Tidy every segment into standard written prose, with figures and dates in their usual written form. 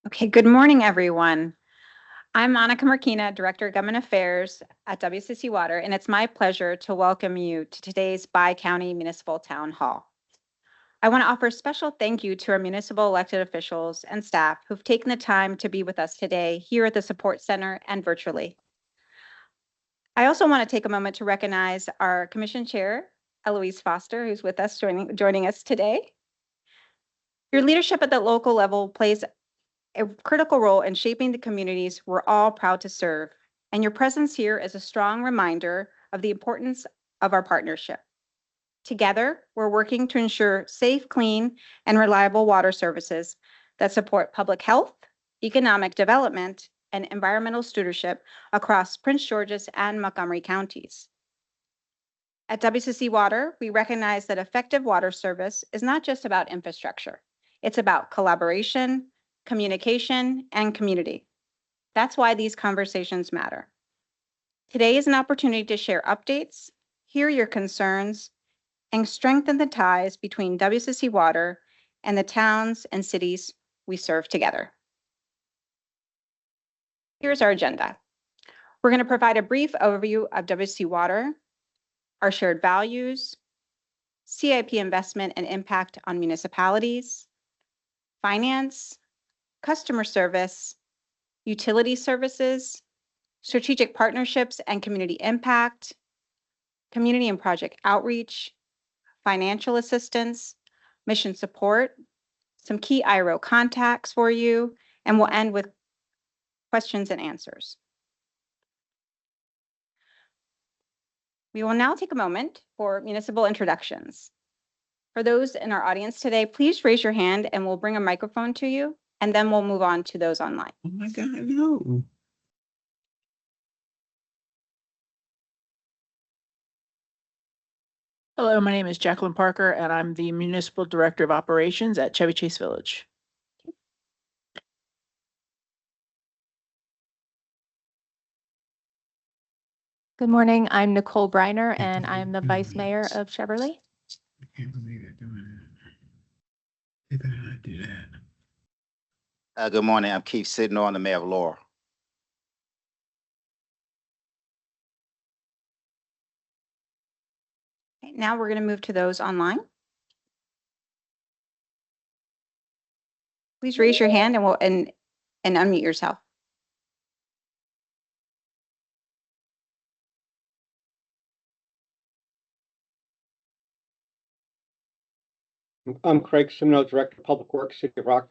Okay, good morning, everyone. I'm Monica Marquina, Director of Government Affairs at WCC Water, and it's my pleasure to welcome you to today's Bi-County Municipal Town Hall. I want to offer a special thank you to our municipal elected officials and staff who've taken the time to be with us today here at the Support Center and virtually. I also want to take a moment to recognize our Commission Chair, Eloise Foster, who's with us, joining us today. Your leadership at the local level plays a critical role in shaping the communities we're all proud to serve, and your presence here is a strong reminder of the importance of our partnership. Together, we're working to ensure safe, clean, and reliable water services that support public health, economic development, and environmental stewardship across Prince George's and Montgomery counties. At WCC Water, we recognize that effective water service is not just about infrastructure. It's about collaboration, communication, and community. That's why these conversations matter. Today is an opportunity to share updates, hear your concerns, and strengthen the ties between WCC Water and the towns and cities we serve together. Here's our agenda. We're going to provide a brief overview of WCC Water, our shared values, CIP investment and impact on municipalities, finance, customer service, utility services, strategic partnerships and community impact, community and project outreach, financial assistance, mission support, some key IRO contacts for you, and we'll end with questions and answers. We will now take a moment for municipal introductions. For those in our audience today, please raise your hand and we'll bring a microphone to you, and then we'll move on to those online. Oh my God, no. Hello, my name is Jacqueline Parker, and I'm the Municipal Director of Operations at Chevy Chase Village. Good morning. I'm Nicole Briner, and I'm the Vice Mayor of Cheverly. I can't believe they're doing it. They better not do that. Good morning. I'm Keith Sidnor, the Mayor of Laurel. Okay, now we're going to move to those online. Please raise your hand and unmute yourself. I'm Craig Simino, Director of Public Works, City of Rock.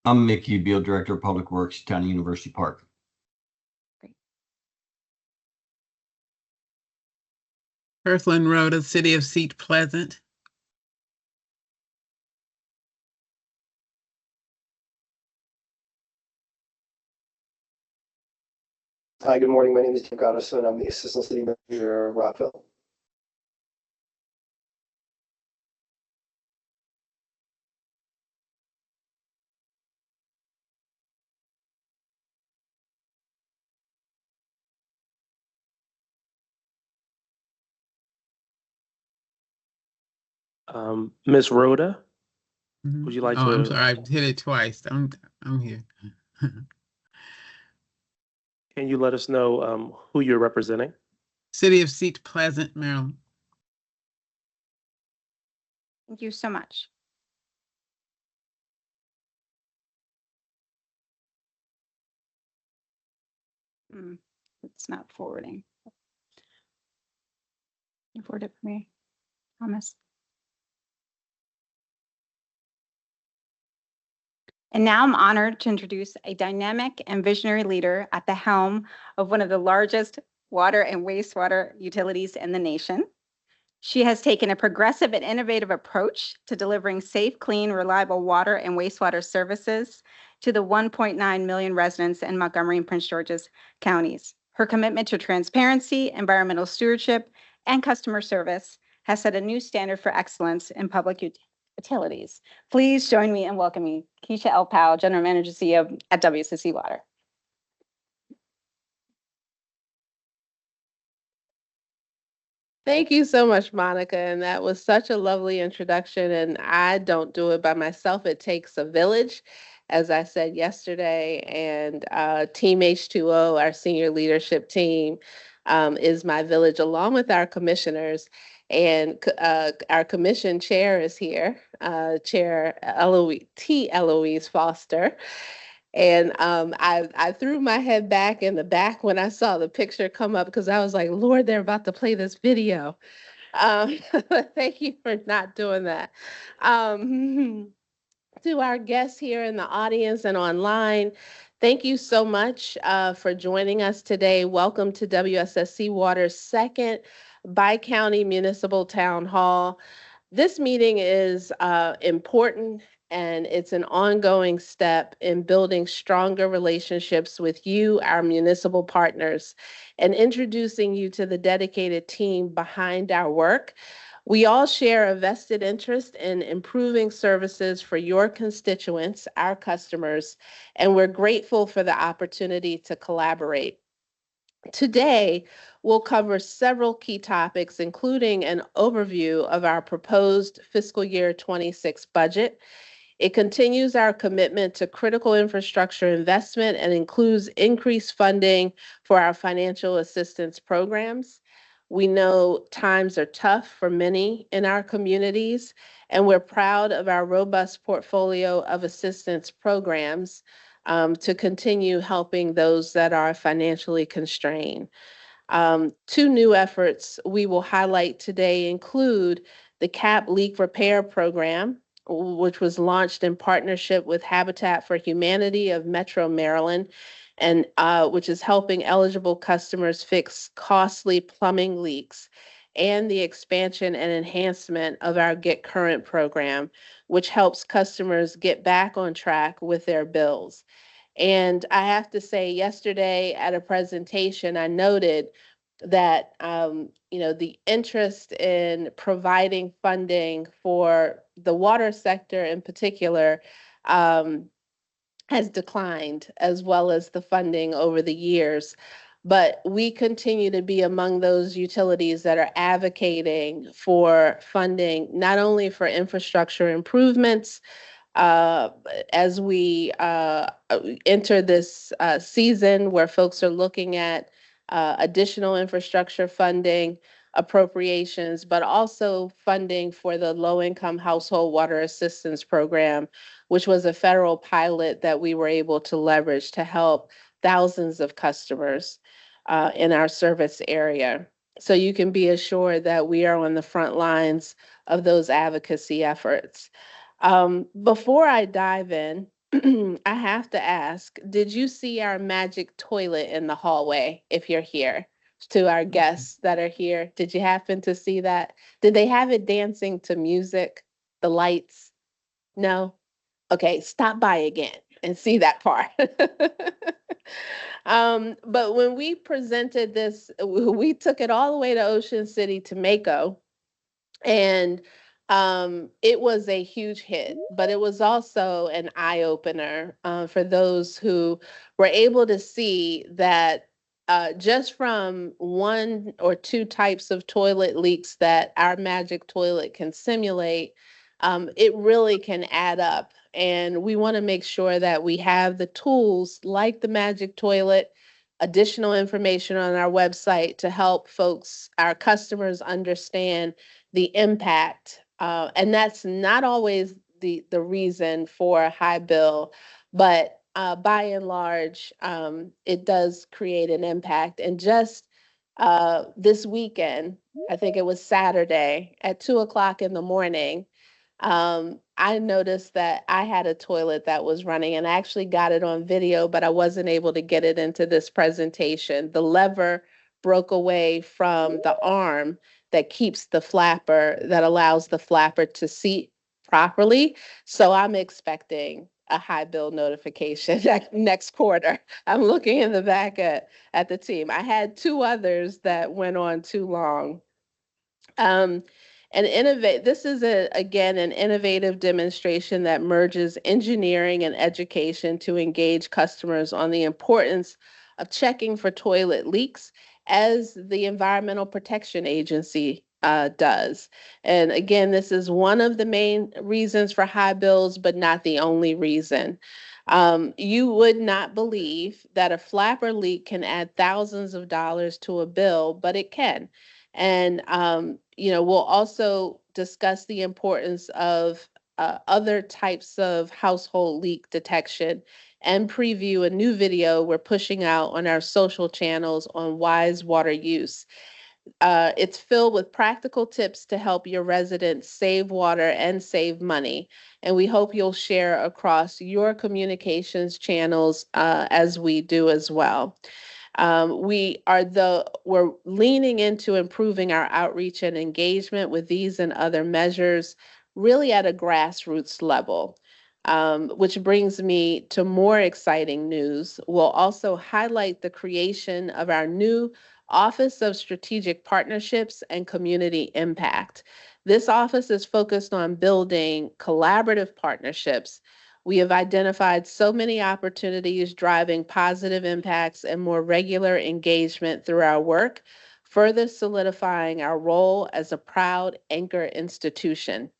I'm Mickey Beal, Director of Public Works, Town of University Park. Earthland Road, the City of Seat Pleasant. Hi, good morning. My name is Tim Goddison. I'm the Assistant City Manager of Rockville. Ms. Rhoda, Mhm. would you like Oh, to? I'm sorry, I hit it twice. I'm here. Can you let us know who you're representing? City of Seat Pleasant, Maryland. Thank you so much. It's not forwarding. You forward it for me, Thomas. And now I'm honored to introduce a dynamic and visionary leader at the helm of one of the largest water and wastewater utilities in the nation. She has taken a progressive and innovative approach to delivering safe, clean, reliable water and wastewater services to the 1.9 million residents in Montgomery and Prince George's counties. Her commitment to transparency, environmental stewardship, and customer service has set a new standard for excellence in public utilities. Please join me in welcoming Keisha L. Powell, General Manager CEO at WCC Water. Thank you so much, Monica. And that was such a lovely introduction. And I don't do it by myself. It takes a village, as I said yesterday. And Team H2O, our senior leadership team, is my village, along with our commissioners. And our commission chair is here, Chair Eloise Foster. And I threw my head back in the back when I saw the picture come up because I was like, Lord, they're about to play this video. Um, Thank you for not doing that. Um, to our guests here in the audience and online, thank you so much for joining us today. Welcome to WSSC Water's second Bi-County Municipal Town Hall. This meeting is important, and it's an ongoing step in building stronger relationships with you, our municipal partners, and introducing you to the dedicated team behind our work. We all share a vested interest in improving services for your constituents, our customers, and we're grateful for the opportunity to collaborate. Today, we'll cover several key topics, including an overview of our proposed fiscal year 26 budget. It continues our commitment to critical infrastructure investment and includes increased funding for our financial assistance programs. We know times are tough for many in our communities, and we're proud of our robust portfolio of assistance programs to continue helping those that are financially constrained. Two new efforts we will highlight today include the CAP Leak Repair Program, which was launched in partnership with Habitat for Humanity of Metro Maryland, and which is helping eligible customers fix costly plumbing leaks, and the expansion and enhancement of our Get Current program, which helps customers get back on track with their bills. And I have to say, yesterday at a presentation, I noted that the interest in providing funding for the water sector in particular has declined, as well as the funding over the years. But we continue to be among those utilities that are advocating for funding, not only for infrastructure improvements, uh, as we enter this season where folks are looking at additional infrastructure funding appropriations, but also funding for the low-income household water assistance program, which was a federal pilot that we were able to leverage to help thousands of customers in our service area. So you can be assured that we are on the front lines of those advocacy efforts. Before I dive in, I have to ask, did you see our magic toilet in the hallway if you're here? To our guests that are here, did you happen to see that? Did they have it dancing to music, the lights? No? Okay, stop by again and see that part. But when we presented this, we took it all the way to Ocean City to Mako, and it was a huge hit, but it was also an eye opener for those who were able to see that just from one or two types of toilet leaks that our magic toilet can simulate, it really can add up. And we want to make sure that we have the tools like the magic toilet, additional information on our website to help folks, our customers, understand the impact. And that's not always the reason for a high bill, but by and large, it does create an impact. And just this weekend, I think it was Saturday at 2:00 in the morning, I noticed that I had a toilet that was running, and I actually got it on video, but I wasn't able to get it into this presentation. The lever broke away from the arm that keeps the flapper, that allows the flapper to seat properly. So I'm expecting a high bill notification next quarter. I'm looking in the back at the team. I had two others that went on too long. This is again an innovative demonstration that merges engineering and education to engage customers on the importance of checking for toilet leaks as the Environmental Protection Agency does. And again, this is one of the main reasons for high bills, but not the only reason. You would not believe that a flapper leak can add thousands of dollars to a bill, but it can. And, we'll also discuss the importance of other types of household leak detection and preview a new video we're pushing out on our social channels on wise water use. It's filled with practical tips to help your residents save water and save money. And we hope you'll share across your communications channels as we do as well. We're leaning into improving our outreach and engagement with these and other measures, really at a grassroots level. Which brings me to more exciting news. We'll also highlight the creation of our new Office of Strategic Partnerships and Community Impact. This office is focused on building collaborative partnerships. We have identified so many opportunities driving positive impacts and more regular engagement through our work, further solidifying our role as a proud anchor institution.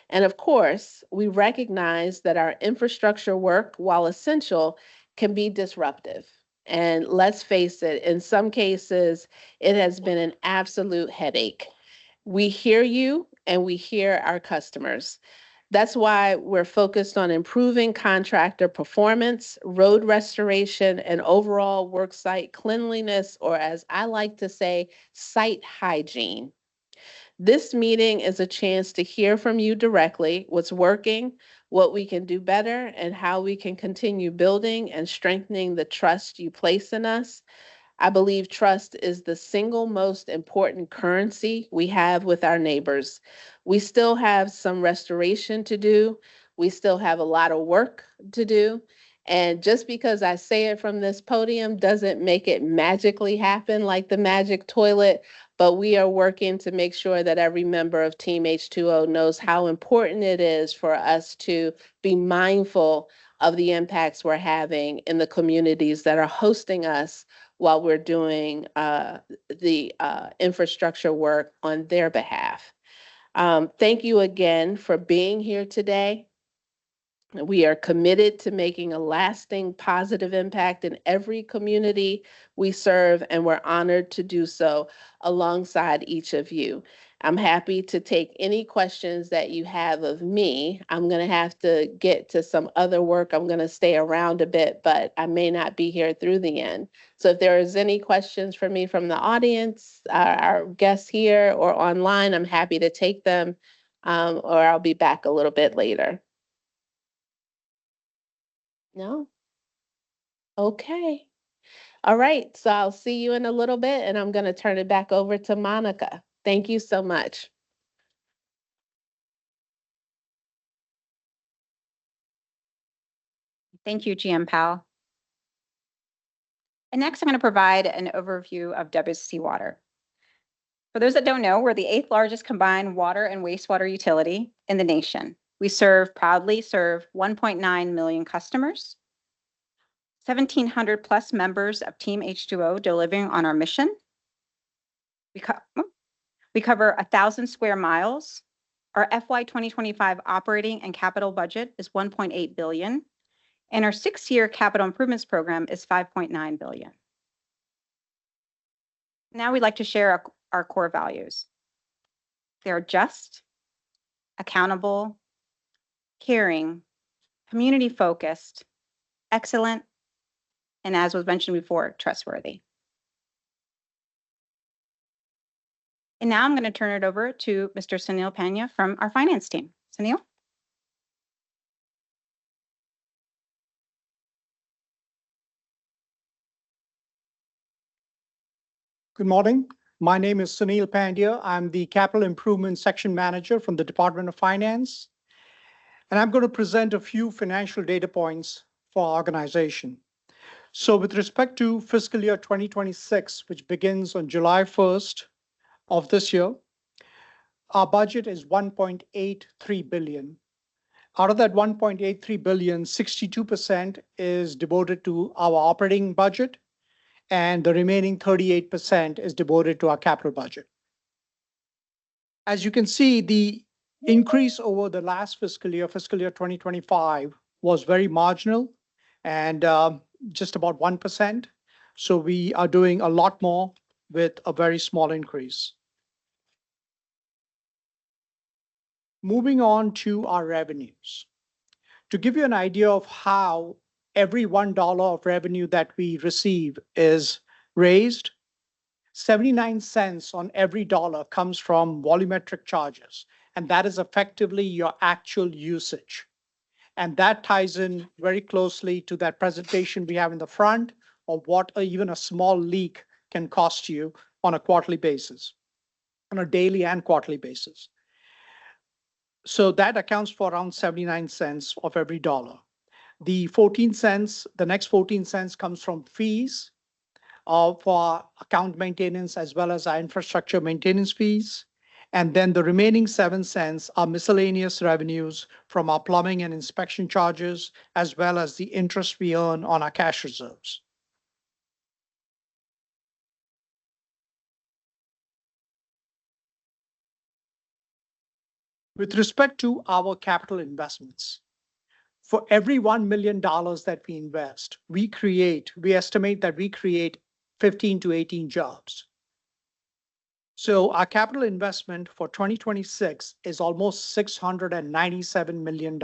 And of course, we recognize that our infrastructure work, while essential, can be disruptive. And let's face it, in some cases, it has been an absolute headache. We hear you and we hear our customers. That's why we're focused on improving contractor performance, road restoration, and overall worksite cleanliness, or as I like to say, site hygiene. This meeting is a chance to hear from you directly what's working, what we can do better, and how we can continue building and strengthening the trust you place in us. I believe trust is the single most important currency we have with our neighbors. We still have some restoration to do. We still have a lot of work to do. And just because I say it from this podium doesn't make it magically happen like the magic toilet, but we are working to make sure that every member of Team H2O knows how important it is for us to be mindful of the impacts we're having in the communities that are hosting us while we're doing the infrastructure work on their behalf. Thank you again for being here today. We are committed to making a lasting positive impact in every community we serve, and we're honored to do so alongside each of you. I'm happy to take any questions that you have of me. I'm going to have to get to some other work. I'm going to stay around a bit, but I may not be here through the end. So if there is any questions for me from the audience, our guests here or online, I'm happy to take them, or I'll be back a little bit later. No? Okay. All right. So I'll see you in a little bit, and I'm going to turn it back over to Monica. Thank you so much. Thank you, GM Powell. And next, I'm going to provide an overview of WSC Water. For those that don't know, we're the 8th largest combined water and wastewater utility in the nation. We proudly serve 1.9 million customers, 1,700 plus members of Team H2O delivering on our mission. We cover 1,000 square miles. Our FY 2025 operating and capital budget is $1.8 billion, and our 6-year capital improvements program is $5.9 billion. Now we'd like to share our core values. They are just, accountable, caring, community-focused, excellent, and as was mentioned before, trustworthy. And now I'm going to turn it over to Mr. Sunil Panya from our finance team. Sunil? Good morning. My name is Sunil Pandya. I'm the Capital Improvement Section Manager from the Department of Finance. And I'm going to present a few financial data points for our organization. So with respect to fiscal year 2026, which begins on July 1st of this year, our budget is $1.83 billion. Out of that $1.83 billion, 62% is devoted to our operating budget, and the remaining 38% is devoted to our capital budget. As you can see, the increase over the last fiscal year 2025, was very marginal and just about 1%. So we are doing a lot more with a very small increase. Moving on to our revenues. To give you an idea of how every $1 of revenue that we receive is raised, 79 cents on every dollar comes from volumetric charges, and that is effectively your actual usage. And that ties in very closely to that presentation we have in the front of what even a small leak can cost you on a quarterly basis, on a daily and quarterly basis. So that accounts for around 79 cents of every dollar. The 14 cents, the next 14 cents comes from fees for account maintenance as well as our infrastructure maintenance fees. And then the remaining 7 cents are miscellaneous revenues from our plumbing and inspection charges, as well as the interest we earn on our cash reserves. With respect to our capital investments, for every $1 million that we invest, we estimate that we create 15 to 18 jobs. So our capital investment for 2026 is almost $697 million.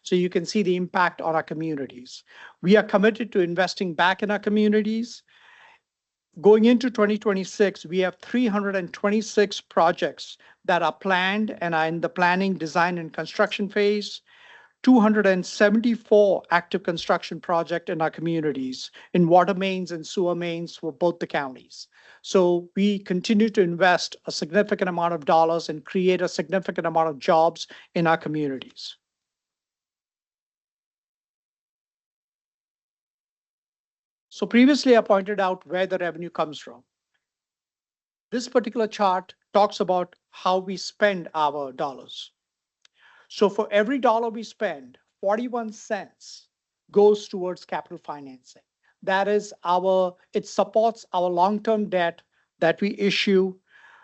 So you can see the impact on our communities. We are committed to investing back in our communities. Going into 2026, we have 326 projects that are planned and are in the planning, design, and construction phase. 274 active construction projects in our communities in water mains and sewer mains for both the counties. So we continue to invest a significant amount of dollars and create a significant amount of jobs in our communities. So previously I pointed out where the revenue comes from. This particular chart talks about how we spend our dollars. So for every dollar we spend, 41 cents goes towards capital financing. That is it supports our long-term debt that we issue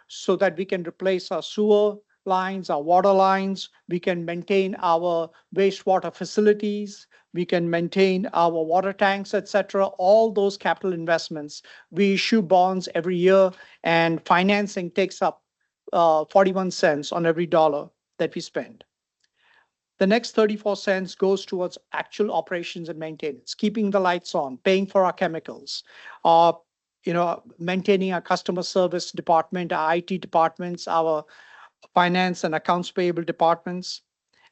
so that we can replace our sewer lines, our water lines, we can maintain our wastewater facilities, we can maintain our water tanks, etc. All those capital investments, we issue bonds every year, and financing takes up 41 cents on every dollar that we spend. The next 34 cents goes towards actual operations and maintenance, keeping the lights on, paying for our chemicals, maintaining our customer service department, our IT departments, our finance and accounts payable departments,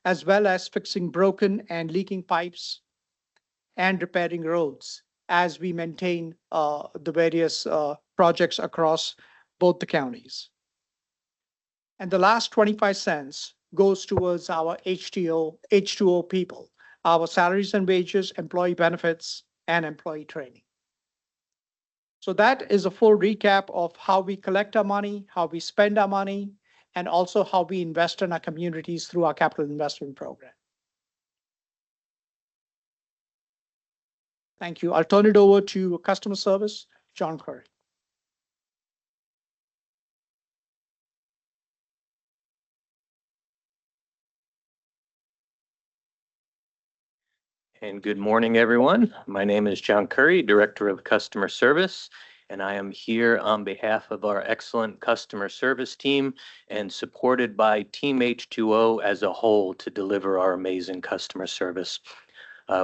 as well as fixing broken and leaking pipes and repairing roads as we maintain the various projects across both the counties. And the last 25 cents goes towards our H2O people, our salaries and wages, employee benefits, and employee training. So that is a full recap of how we collect our money, how we spend our money, and also how we invest in our communities through our capital investment program. Thank you. I'll turn it over to customer service, John Curry. And good morning, everyone. My name is John Curry, Director of Customer Service, and I am here on behalf of our excellent customer service team and supported by Team H2O as a whole to deliver our amazing customer service.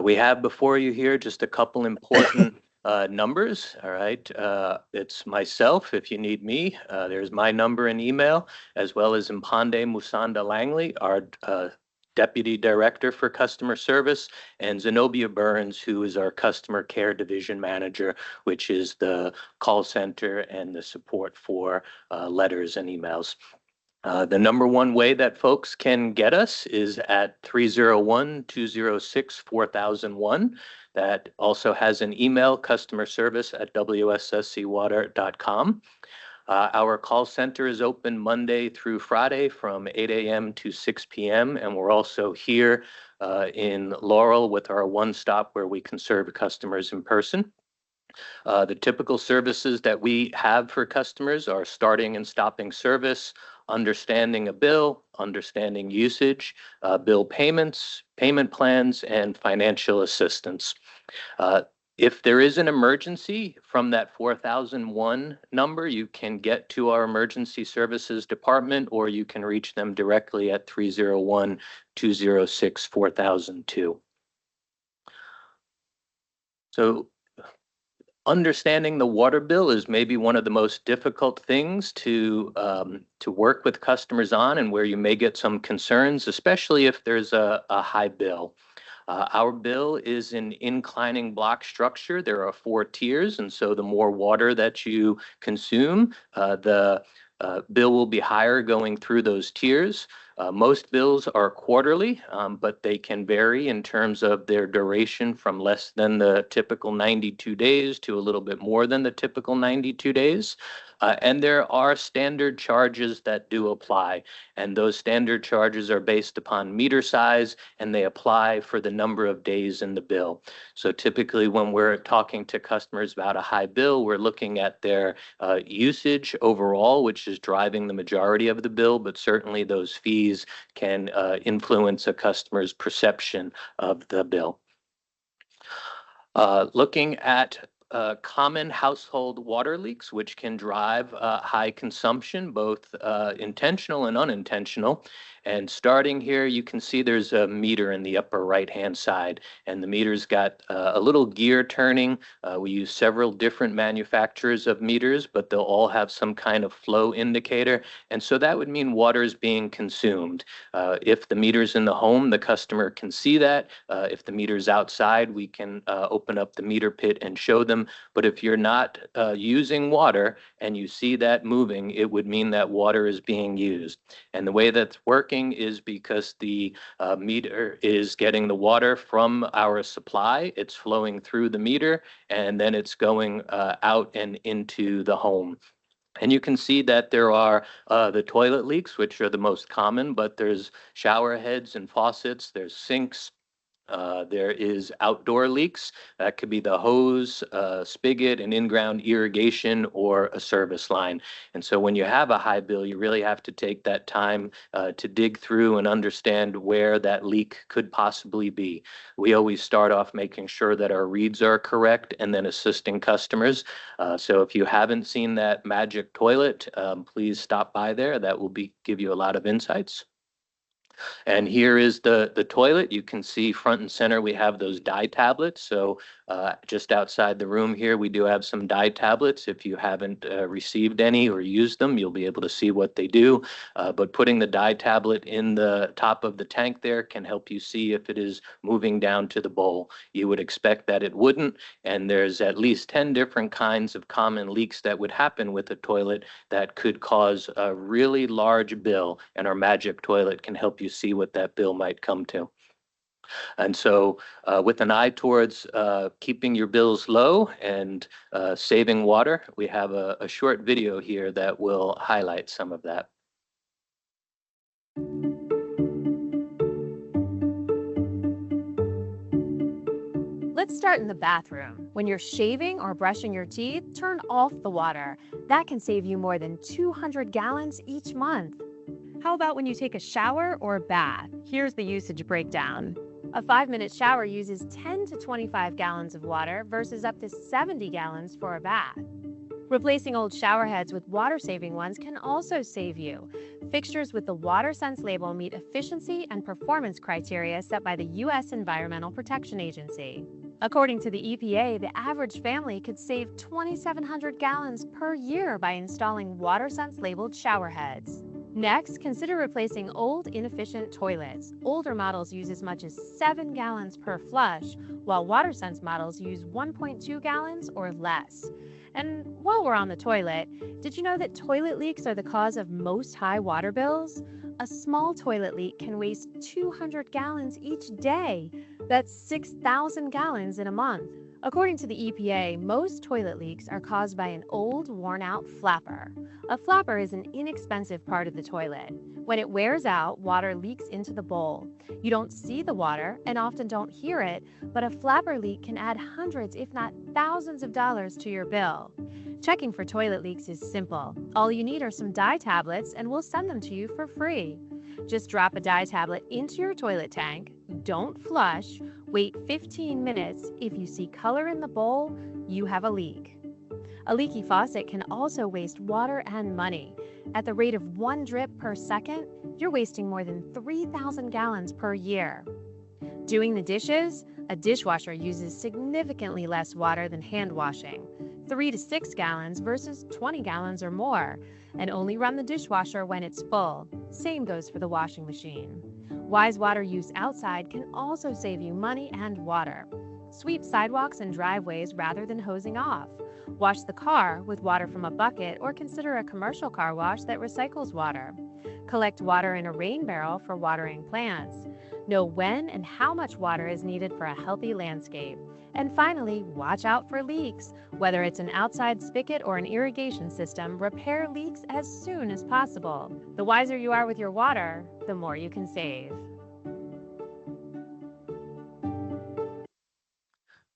We have before you here just a couple important numbers, all right? It's myself, if you need me. There's my number and email, as well as Mpande Musanda Langley, our Deputy Director for Customer Service, and Zenobia Burns, who is our Customer Care Division Manager, which is the call center and the support for letters and emails. The number one way that folks can get us is at 301-206-4001. That also has an email, customerservice@wsscwater.com. Our call center is open Monday through Friday from 8 a.m. to 6 p.m. And we're also here in Laurel with our one-stop where we can serve customers in person. The typical services that we have for customers are starting and stopping service, understanding a bill, understanding usage, bill payments, payment plans, and financial assistance. Uh, If there is an emergency from that 4001 number, you can get to our emergency services department, or you can reach them directly at 301-206-4002. So understanding the water bill is maybe one of the most difficult things to work with customers on, and where you may get some concerns, especially if there's a high bill. Our bill is an inclining block structure. There are 4 tiers, and so the more water that you consume, the bill will be higher going through those tiers. Most bills are quarterly, but they can vary in terms of their duration from less than the typical 92 days to a little bit more than the typical 92 days. And there are standard charges that do apply. And those standard charges are based upon meter size, and they apply for the number of days in the bill. So typically when we're talking to customers about a high bill, we're looking at their usage overall, which is driving the majority of the bill, but certainly those fees can influence a customer's perception of the bill. Looking at common household water leaks, which can drive high consumption, both intentional and unintentional. And starting here, you can see there's a meter in the upper right-hand side, and the meter's got a little gear turning. We use several different manufacturers of meters, but they'll all have some kind of flow indicator. And so that would mean water is being consumed. If the meter's in the home, the customer can see that. If the meter's outside, we can open up the meter pit and show them. But if you're not using water and you see that moving, it would mean that water is being used. And the way that's working is because the meter is getting the water from our supply. It's flowing through the meter, and then it's going out and into the home. And you can see that there are the toilet leaks, which are the most common, but there's shower heads and faucets, there's sinks. There is outdoor leaks. That could be the hose, spigot, an in-ground irrigation, or a service line. And so when you have a high bill, you really have to take that time to dig through and understand where that leak could possibly be. We always start off making sure that our reads are correct and then assisting customers. So if you haven't seen that magic toilet, please stop by there. That will give you a lot of insights. And here is the toilet. You can see front and center, we have those dye tablets. So just outside the room here, we do have some dye tablets. If you haven't received any or used them, you'll be able to see what they do. But putting the dye tablet in the top of the tank there can help you see if it is moving down to the bowl. You would expect that it wouldn't. And there's at least 10 different kinds of common leaks that would happen with a toilet that could cause a really large bill. And our magic toilet can help you see what that bill might come to. And so with an eye towards keeping your bills low and saving water, we have a short video here that will highlight some of that. Let's start in the bathroom. When you're shaving or brushing your teeth, turn off the water. That can save you more than 200 gallons each month. How about when you take a shower or a bath? Here's the usage breakdown. A 5-minute shower uses 10 to 25 gallons of water versus up to 70 gallons for a bath. Replacing old shower heads with water-saving ones can also save you. Fixtures with the WaterSense label meet efficiency and performance criteria set by the U.S. Environmental Protection Agency. According to the EPA, the average family could save 2,700 gallons per year by installing WaterSense labeled shower heads. Next, consider replacing old, inefficient toilets. Older models use as much as 7 gallons per flush, while WaterSense models use 1.2 gallons or less. And while we're on the toilet, did you know that toilet leaks are the cause of most high water bills? A small toilet leak can waste 200 gallons each day. That's 6,000 gallons in a month. According to the EPA, most toilet leaks are caused by an old, worn-out flapper. A flapper is an inexpensive part of the toilet. When it wears out, water leaks into the bowl. You don't see the water and often don't hear it, but a flapper leak can add hundreds, if not thousands of dollars to your bill. Checking for toilet leaks is simple. All you need are some dye tablets and we'll send them to you for free. Just drop a dye tablet into your toilet tank, don't flush, wait 15 minutes. If you see color in the bowl, you have a leak. A leaky faucet can also waste water and money. At the rate of 1 drip per second, you're wasting more than 3,000 gallons per year. Doing the dishes, a dishwasher uses significantly less water than hand washing, 3 to 6 gallons versus 20 gallons or more, and only run the dishwasher when it's full. Same goes for the washing machine. Wise water use outside can also save you money and water. Sweep sidewalks and driveways rather than hosing off. Wash the car with water from a bucket or consider a commercial car wash that recycles water. Collect water in a rain barrel for watering plants. Know when and how much water is needed for a healthy landscape. And finally, watch out for leaks. Whether it's an outside spigot or an irrigation system, repair leaks as soon as possible. The wiser you are with your water, the more you can save.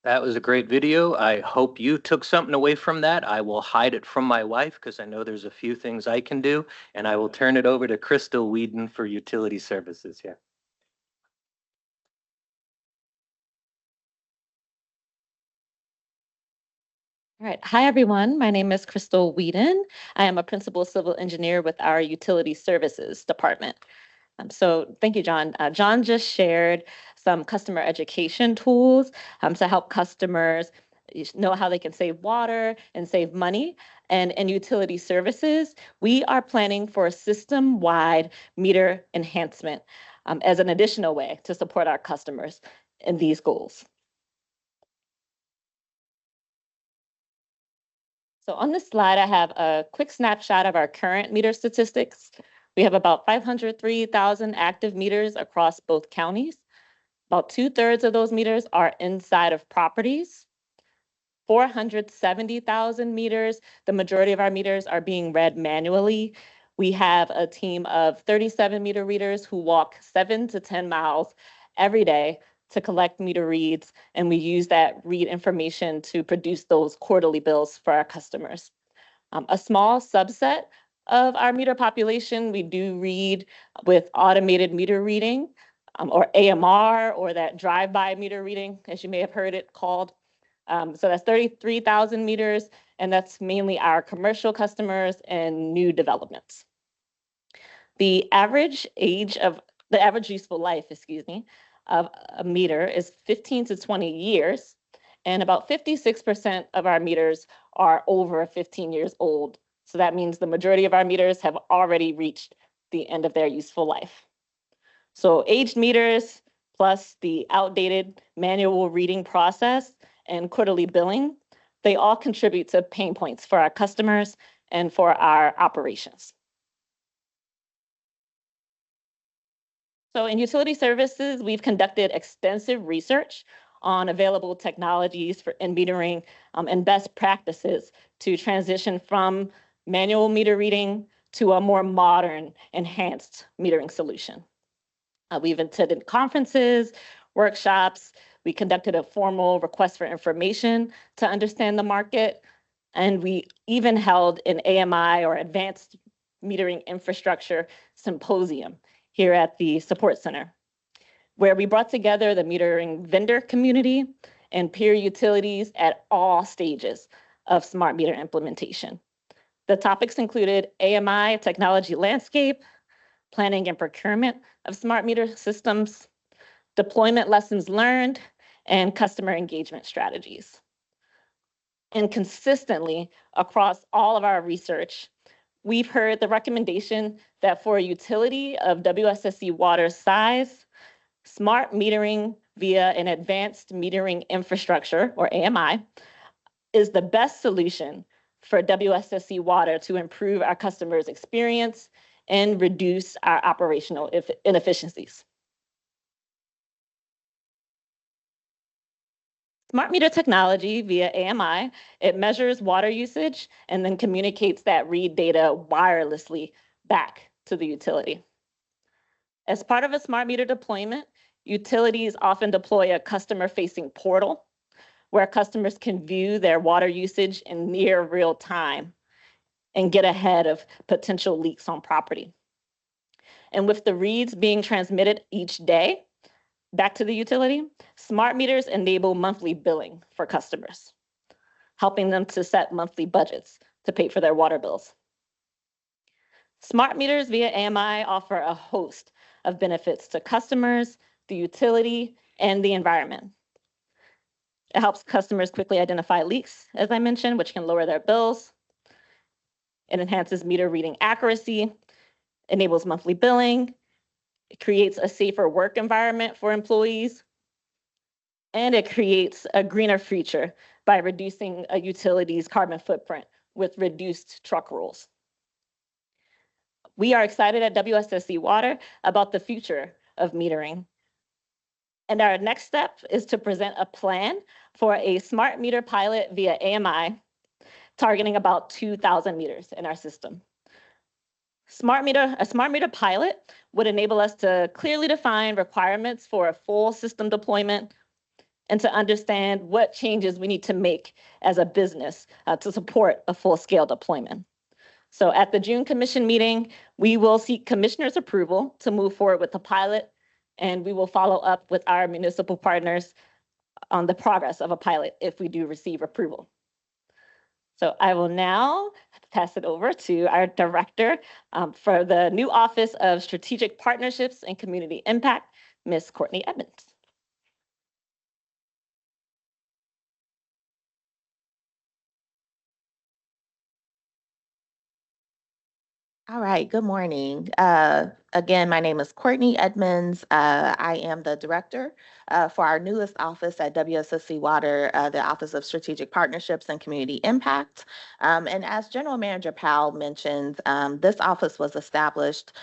That was a great video. I hope you took something away from that. I will hide it from my wife because I know there's a few things I can do, and I will turn it over to Crystal Whedon for utility services. Yeah. All right. Hi, everyone. My name is Crystal Whedon. I am a principal civil engineer with our utility services department. So thank you, John. John just shared some customer education tools to help customers know how they can save water and save money. And in utility services, we are planning for a system-wide meter enhancement as an additional way to support our customers in these goals. So on this slide, I have a quick snapshot of our current meter statistics. We have about 503,000 active meters across both counties. About 2/3 of those meters are inside of properties. 470,000 meters, the majority of our meters are being read manually. We have a team of 37 meter readers who walk 7 to 10 miles every day to collect meter reads, and we use that read information to produce those quarterly bills for our customers. A small subset of our meter population, we do read with automated meter reading, or AMR, or that drive-by meter reading, as you may have heard it called. So that's 33,000 meters, and that's mainly our commercial customers and new developments. The average useful life, of a meter is 15 to 20 years, and about 56% of our meters are over 15 years old. So that means the majority of our meters have already reached the end of their useful life. So aged meters plus the outdated manual reading process and quarterly billing, they all contribute to pain points for our customers and for our operations. So in utility services, we've conducted extensive research on available technologies for metering and best practices to transition from manual meter reading to a more modern, enhanced metering solution. We've attended conferences, workshops. We conducted a formal request for information to understand the market. And we even held an AMI, or Advanced Metering Infrastructure Symposium, here at the Support Center, where we brought together the metering vendor community and peer utilities at all stages of smart meter implementation. The topics included AMI technology landscape, planning and procurement of smart meter systems, deployment lessons learned, and customer engagement strategies. And consistently across all of our research, we've heard the recommendation that for a utility of WSSC water size, smart metering via an advanced metering infrastructure, or AMI, is the best solution for WSSC water to improve our customers' experience and reduce our operational inefficiencies. Smart meter technology via AMI, it measures water usage and then communicates that read data wirelessly back to the utility. As part of a smart meter deployment, utilities often deploy a customer-facing portal where customers can view their water usage in near real time and get ahead of potential leaks on property. And with the reads being transmitted each day back to the utility, smart meters enable monthly billing for customers, helping them to set monthly budgets to pay for their water bills. Smart meters via AMI offer a host of benefits to customers, the utility, and the environment. It helps customers quickly identify leaks, as I mentioned, which can lower their bills. It enhances meter reading accuracy, enables monthly billing, it creates a safer work environment for employees, and it creates a greener future by reducing a utility's carbon footprint with reduced truck rolls. We are excited at WSSC Water about the future of metering. And our next step is to present a plan for a smart meter pilot via AMI, targeting about 2,000 meters in our system. A smart meter pilot would enable us to clearly define requirements for a full system deployment and to understand what changes we need to make as a business to support a full-scale deployment. So at the June Commission meeting, we will seek commissioners' approval to move forward with the pilot, and we will follow up with our municipal partners on the progress of a pilot if we do receive approval. So I will now pass it over to our director for the new Office of Strategic Partnerships and Community Impact, Ms. Courtney Edmonds. All right, good morning. Again, my name is Courtney Edmonds. I am the director for our newest office at WSSC Water, the Office of Strategic Partnerships and Community Impact. And as General Manager Powell mentioned, this office was established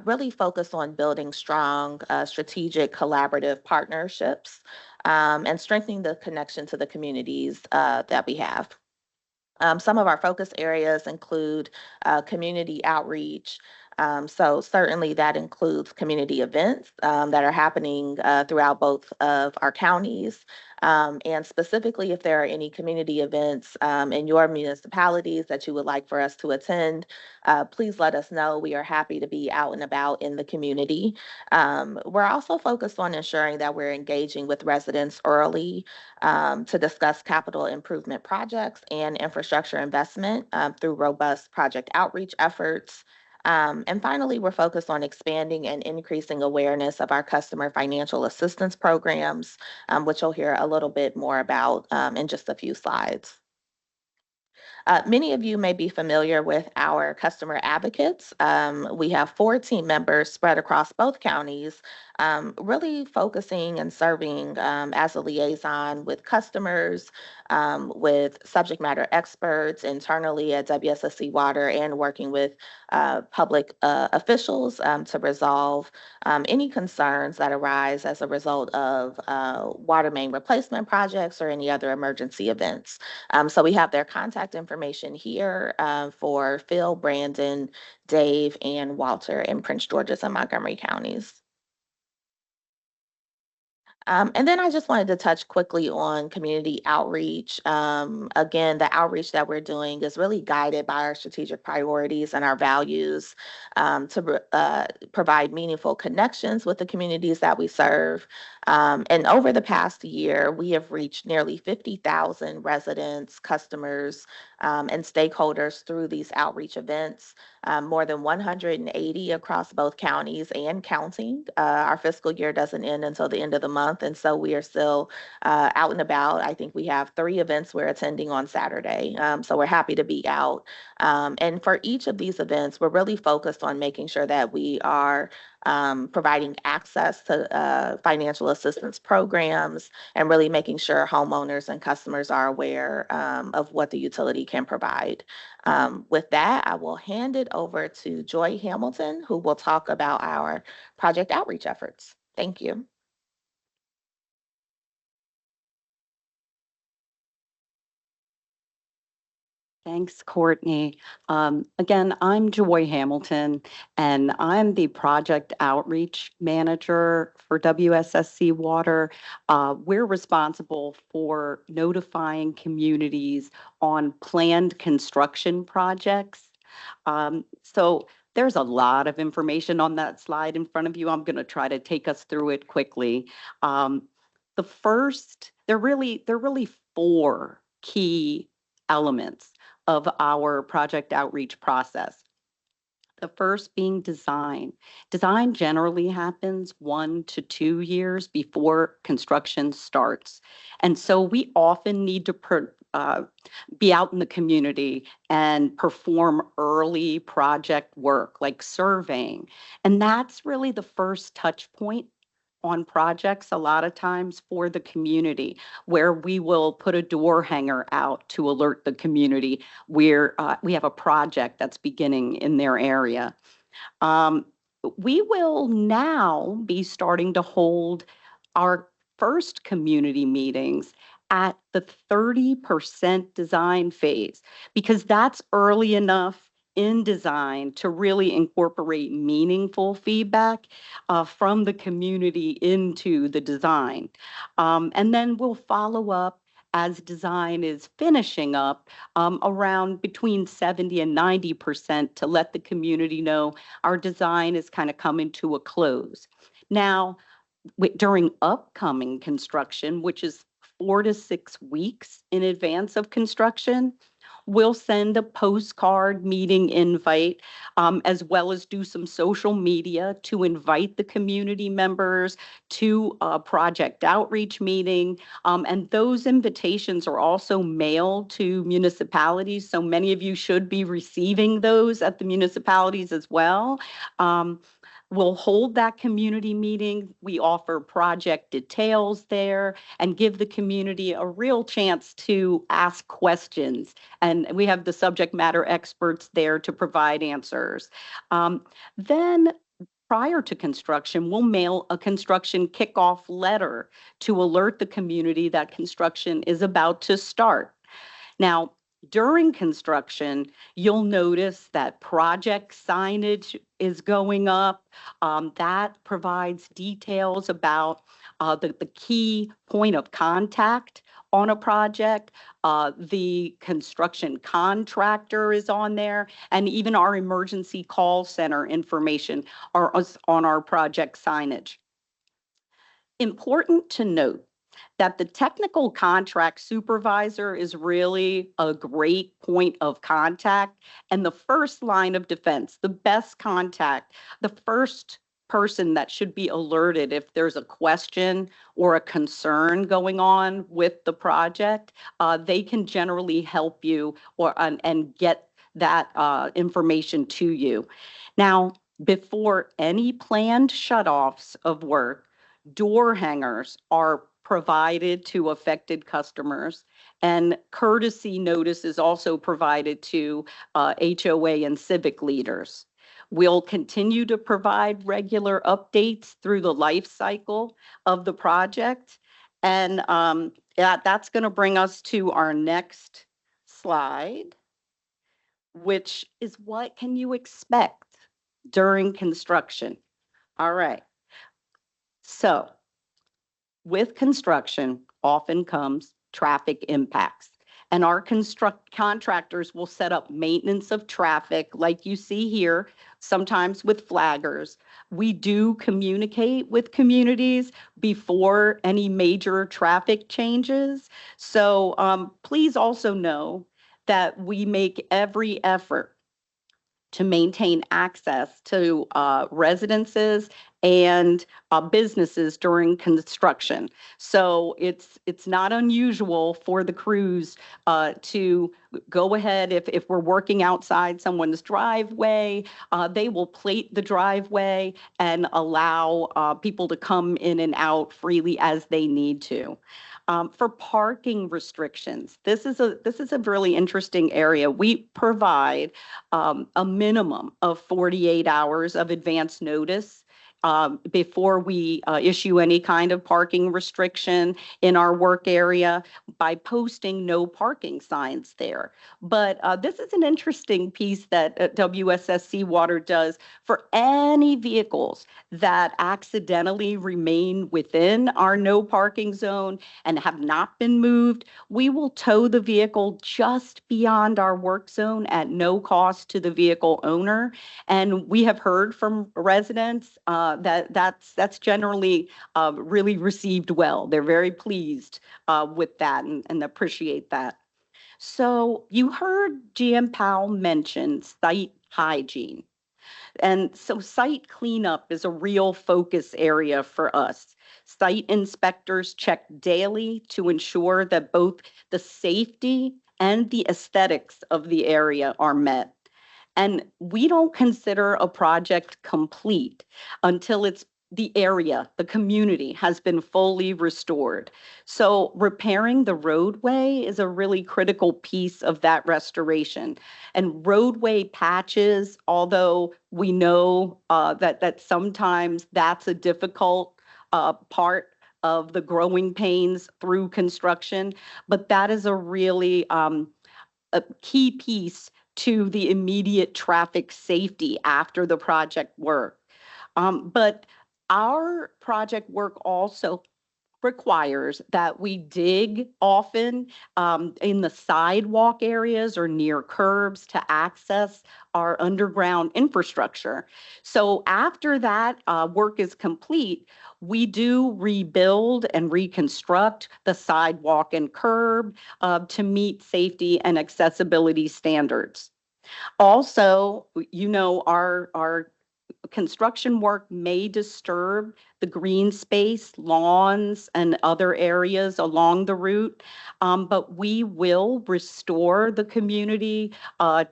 really focused on building strong strategic collaborative partnerships and strengthening the connection to the communities that we have. Some of our focus areas include community outreach. So certainly that includes community events that are happening throughout both of our counties. And specifically, if there are any community events in your municipalities that you would like for us to attend, please let us know. We are happy to be out and about in the community. We're also focused on ensuring that we're engaging with residents early to discuss capital improvement projects and infrastructure investment through robust project outreach efforts. And finally, we're focused on expanding and increasing awareness of our customer financial assistance programs, which you'll hear a little bit more about in just a few slides. Many of you may be familiar with our customer advocates. We have 4 team members spread across both counties, really focusing and serving as a liaison with customers, with subject matter experts internally at WSSC Water, and working with public officials to resolve any concerns that arise as a result of water main replacement projects or any other emergency events. So we have their contact information here for Phil, Brandon, Dave, and Walter in Prince George's and Montgomery counties. And then I just wanted to touch quickly on community outreach. Again, the outreach that we're doing is really guided by our strategic priorities and our values to provide meaningful connections with the communities that we serve. And over the past year, we have reached nearly 50,000 residents, customers, and stakeholders through these outreach events, more than 180 across both counties and counting. Our fiscal year doesn't end until the end of the month, and so we are still out and about. I think we have 3 events we're attending on Saturday, so we're happy to be out. And for each of these events, we're really focused on making sure that we are providing access to financial assistance programs and really making sure homeowners and customers are aware of what the utility can provide. With that, I will hand it over to Joy Hamilton, who will talk about our project outreach efforts. Thank you. Thanks, Courtney. Again, I'm Joy Hamilton, and I'm the Project Outreach Manager for WSSC Water. We're responsible for notifying communities on planned construction projects. So there's a lot of information on that slide in front of you. I'm going to try to take us through it quickly. There are really four key elements of our project outreach process. The first being design. Design generally happens 1 to 2 years before construction starts. And so we often need to be out in the community and perform early project work like surveying. And that's really the first touch point on projects a lot of times for the community, where we will put a door hanger out to alert the community where we have a project that's beginning in their area. We will now be starting to hold our first community meetings at the 30% design phase, because that's early enough in design to really incorporate meaningful feedback from the community into the design. And then we'll follow up as design is finishing up around between 70 and 90% to let the community know our design is kind of coming to a close. Now, during upcoming construction, which is 4 to 6 weeks in advance of construction, we'll send a postcard meeting invite, as well as do some social media to invite the community members to a project outreach meeting. And those invitations are also mailed to municipalities. So many of you should be receiving those at the municipalities as well. We'll hold that community meeting. We offer project details there and give the community a real chance to ask questions. And we have the subject matter experts there to provide answers. Then prior to construction, we'll mail a construction kickoff letter to alert the community that construction is about to start. Now, during construction, you'll notice that project signage is going up. That provides details about the key point of contact on a project. The construction contractor is on there, and even our emergency call center information are on our project signage. Important to note that the technical contract supervisor is really a great point of contact and the first line of defense, the best contact, the first person that should be alerted if there's a question or a concern going on with the project. They can generally help you and get that information to you. Now, before any planned shutoffs of work, door hangers are provided to affected customers, and courtesy notice is also provided to HOA and civic leaders. We'll continue to provide regular updates through the life cycle of the project. And that's going to bring us to our next slide, which is what can you expect during construction? All right. So with construction often comes traffic impacts. And our contractors will set up maintenance of traffic like you see here, sometimes with flaggers. We do communicate with communities before any major traffic changes. So please also know that we make every effort to maintain access to residences and businesses during construction. So it's not unusual for the crews to go ahead if we're working outside someone's driveway, they will plate the driveway and allow people to come in and out freely as they need to. For parking restrictions, this is a really interesting area. We provide a minimum of 48 hours of advance notice before we issue any kind of parking restriction in our work area by posting no parking signs there. But this is an interesting piece that WSSC Water does for any vehicles that accidentally remain within our no parking zone and have not been moved. We will tow the vehicle just beyond our work zone at no cost to the vehicle owner. And we have heard from residents that's generally really received well. They're very pleased with that and appreciate that. So you heard GM Powell mention site hygiene. And so site cleanup is a real focus area for us. Site inspectors check daily to ensure that both the safety and the aesthetics of the area are met. And we don't consider a project complete until the area, the community has been fully restored. So repairing the roadway is a really critical piece of that restoration. And roadway patches, although we know that sometimes that's a difficult part of the growing pains through construction, but that is a really a key piece to the immediate traffic safety after the project work. But our project work also requires that we dig often in the sidewalk areas or near curbs to access our underground infrastructure. So after that work is complete, we do rebuild and reconstruct the sidewalk and curb to meet safety and accessibility standards. Also, our construction work may disturb the green space, lawns, and other areas along the route, but we will restore the community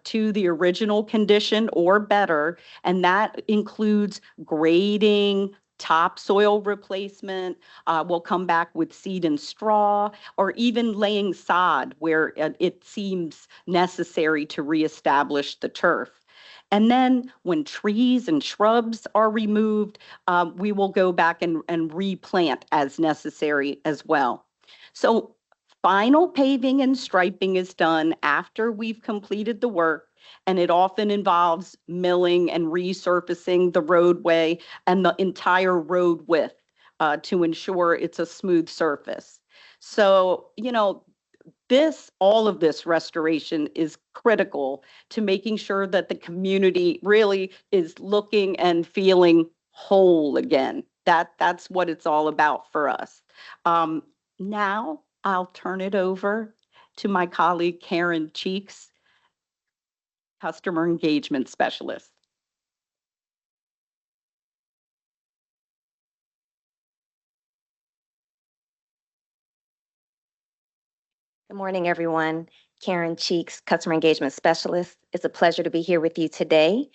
to the original condition or better, and that includes grading, topsoil replacement. We'll come back with seed and straw, or even laying sod where it seems necessary to reestablish the turf. And then when trees and shrubs are removed, we will go back and replant as necessary as well. So final paving and striping is done after we've completed the work, and it often involves milling and resurfacing the roadway and the entire road width to ensure it's a smooth surface. So, all of this restoration is critical to making sure that the community really is looking and feeling whole again. That's what it's all about for us. Now I'll turn it over to my colleague Karen Cheeks, Customer Engagement Specialist. Good morning, everyone. Karen Cheeks, Customer Engagement Specialist. It's a pleasure to be here with you today.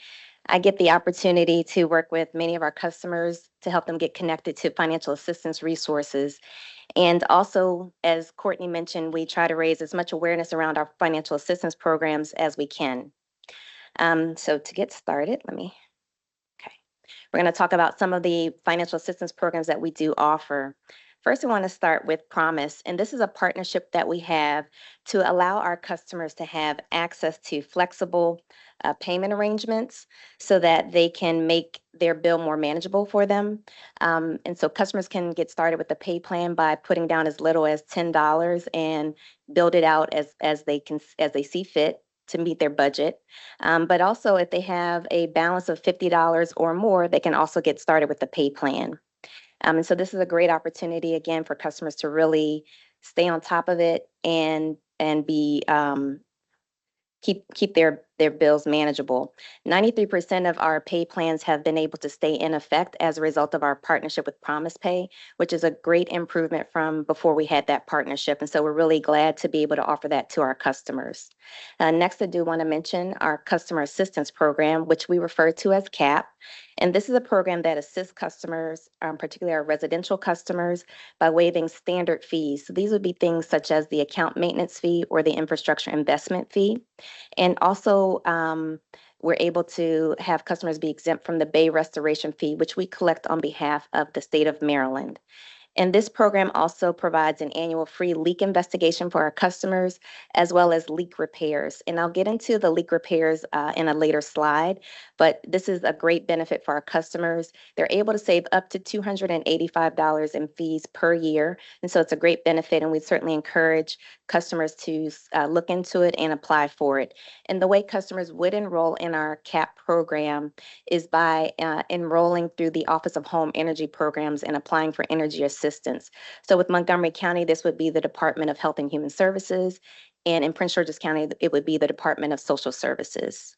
I get the opportunity to work with many of our customers to help them get connected to financial assistance resources. And also, as Courtney mentioned, we try to raise as much awareness around our financial assistance programs as we can. So to get started, we're going to talk about some of the financial assistance programs that we do offer. First, I want to start with Promise, and this is a partnership that we have to allow our customers to have access to flexible payment arrangements so that they can make their bill more manageable for them. And so customers can get started with the pay plan by putting down as little as $10 and build it out as they see fit to meet their budget. But also if they have a balance of $50 or more, they can also get started with the pay plan. And so this is a great opportunity, again, for customers to really stay on top of it and be keep their bills manageable. 93% of our pay plans have been able to stay in effect as a result of our partnership with Promise Pay, which is a great improvement from before we had that partnership. And so we're really glad to be able to offer that to our customers. Next, I do want to mention our Customer Assistance Program, which we refer to as CAP. And this is a program that assists customers, particularly our residential customers, by waiving standard fees. So these would be things such as the account maintenance fee or the infrastructure investment fee. And also, we're able to have customers be exempt from the bay restoration fee, which we collect on behalf of the state of Maryland. And this program also provides an annual free leak investigation for our customers, as well as leak repairs. And I'll get into the leak repairs in a later slide, but this is a great benefit for our customers. They're able to save up to $285 in fees per year. And so it's a great benefit, and we certainly encourage customers to look into it and apply for it. And the way customers would enroll in our CAP program is by enrolling through the Office of Home Energy Programs and applying for energy assistance. So with Montgomery County, this would be the Department of Health and Human Services, and in Prince George's County, it would be the Department of Social Services.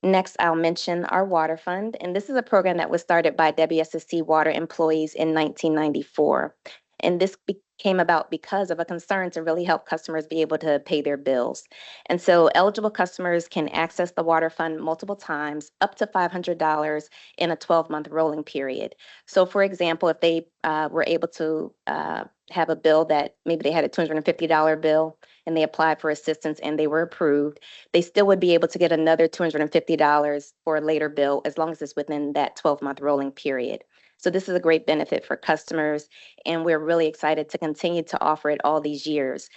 Next, I'll mention our water fund, and this is a program that was started by WSSC water employees in 1994. And this came about because of a concern to really help customers be able to pay their bills. And so eligible customers can access the water fund multiple times, up to $500 in a 12-month rolling period. So for example, if they were able to have a bill that maybe they had a $250 bill and they applied for assistance and they were approved, they still would be able to get another $250 for a later bill as long as it's within that 12-month rolling period. So this is a great benefit for customers, and we're really excited to continue to offer it all these years.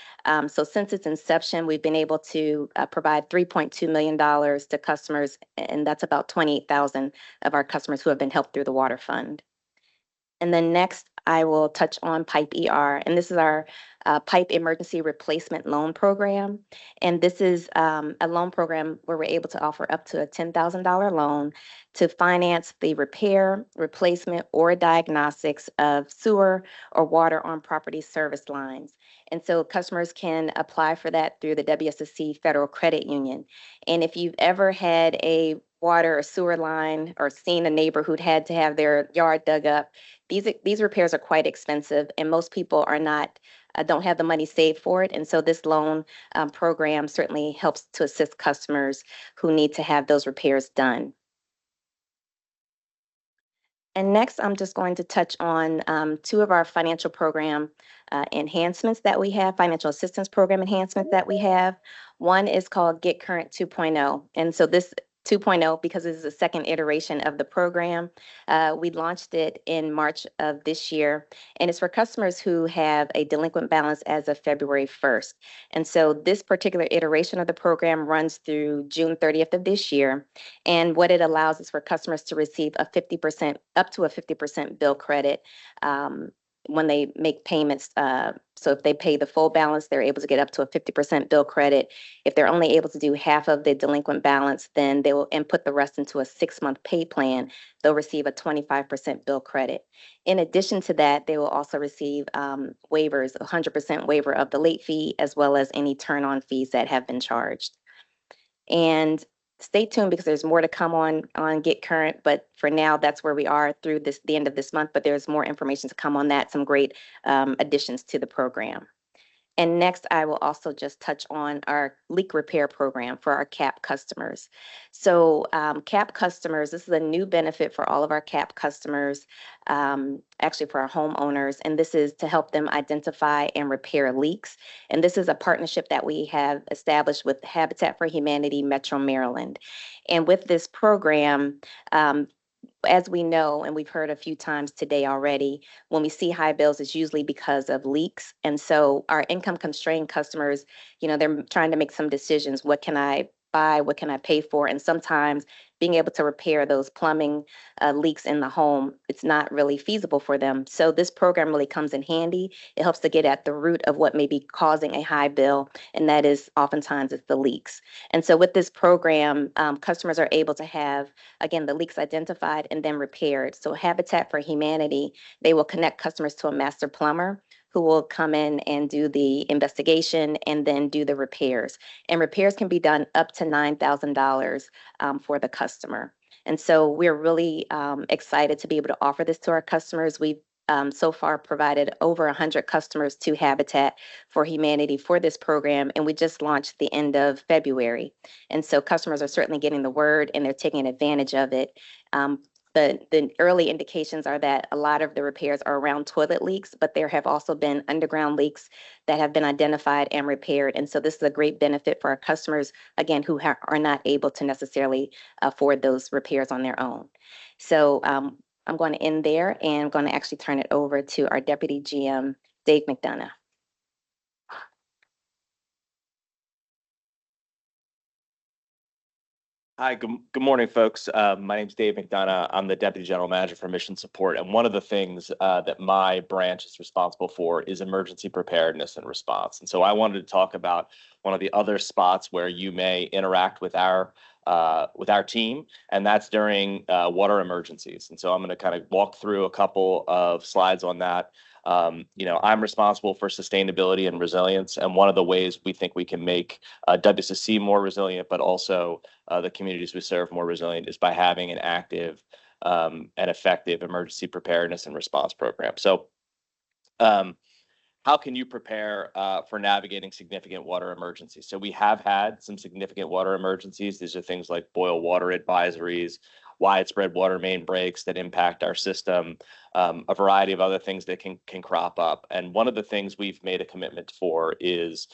So since its inception, we've been able to provide $3.2 million to customers, and that's about 28,000 of our customers who have been helped through the water fund. And then next, I will touch on PIPE ER, and this is our PIPE Emergency Replacement Loan Program. And this is a loan program where we're able to offer up to a $10,000 loan to finance the repair, replacement, or diagnostics of sewer or water on property service lines. And so customers can apply for that through the WSSC Federal Credit Union. And if you've ever had a water or sewer line or seen a neighbor who'd had to have their yard dug up, these repairs are quite expensive, and most people are not don't have the money saved for it. And so this loan program certainly helps to assist customers who need to have those repairs done. And next, I'm just going to touch on two of our financial program enhancements that we have, financial assistance program enhancements that we have. One is called Get Current 2.0. And so this 2.0, because this is the second iteration of the program, we launched it in March of this year, and it's for customers who have a delinquent balance as of February 1st. And so this particular iteration of the program runs through June 30th of this year. And what it allows is for customers to receive a 50%, up to a 50% bill credit when they make payments. So if they pay the full balance, they're able to get up to a 50% bill credit. If they're only able to do half of the delinquent balance, then they will input the rest into a 6-month pay plan. They'll receive a 25% bill credit. In addition to that, they will also receive waivers, 100% waiver of the late fee, as well as any turn-on fees that have been charged. And stay tuned because there's more to come on Get Current, but for now, that's where we are through the end of this month, but there's more information to come on that, some great additions to the program. And next, I will also just touch on our leak repair program for our CAP customers. So CAP customers, this is a new benefit for all of our CAP customers, actually for our homeowners, and this is to help them identify and repair leaks. And this is a partnership that we have established with Habitat for Humanity Metro Maryland. And with this program, as we know, and we've heard a few times today already, when we see high bills, it's usually because of leaks. And so our income constrained customers, they're trying to make some decisions. What can I buy? What can I pay for? And sometimes being able to repair those plumbing leaks in the home, it's not really feasible for them. So this program really comes in handy. It helps to get at the root of what may be causing a high bill, and that is oftentimes it's the leaks. And so with this program, customers are able to have, again, the leaks identified and then repaired. So Habitat for Humanity, they will connect customers to a master plumber who will come in and do the investigation and then do the repairs. And repairs can be done up to $9,000 for the customer. And so we're really excited to be able to offer this to our customers. We've so far provided over 100 customers to Habitat for Humanity for this program, and we just launched the end of February. And so customers are certainly getting the word and they're taking advantage of it. the early indications are that a lot of the repairs are around toilet leaks, but there have also been underground leaks that have been identified and repaired. And so this is a great benefit for our customers, again, who are not able to necessarily afford those repairs on their own. So I'm going to end there and I'm going to actually turn it over to our Deputy GM, Dave McDonough. Hi, good morning, folks. My name's Dave McDonough. I'm the Deputy General Manager for Mission Support. And one of the things that my branch is responsible for is emergency preparedness and response. And so I wanted to talk about one of the other spots where you may interact with our team, and that's during water emergencies. And so I'm going to kind of walk through a couple of slides on that. I'm responsible for sustainability and resilience, and one of the ways we think we can make WSSC more resilient, but also the communities we serve more resilient, is by having an active and effective emergency preparedness and response program. So how can you prepare for navigating significant water emergencies? So we have had some significant water emergencies. These are things like boil water advisories, widespread water main breaks that impact our system, a variety of other things that can crop up. And one of the things we've made a commitment for is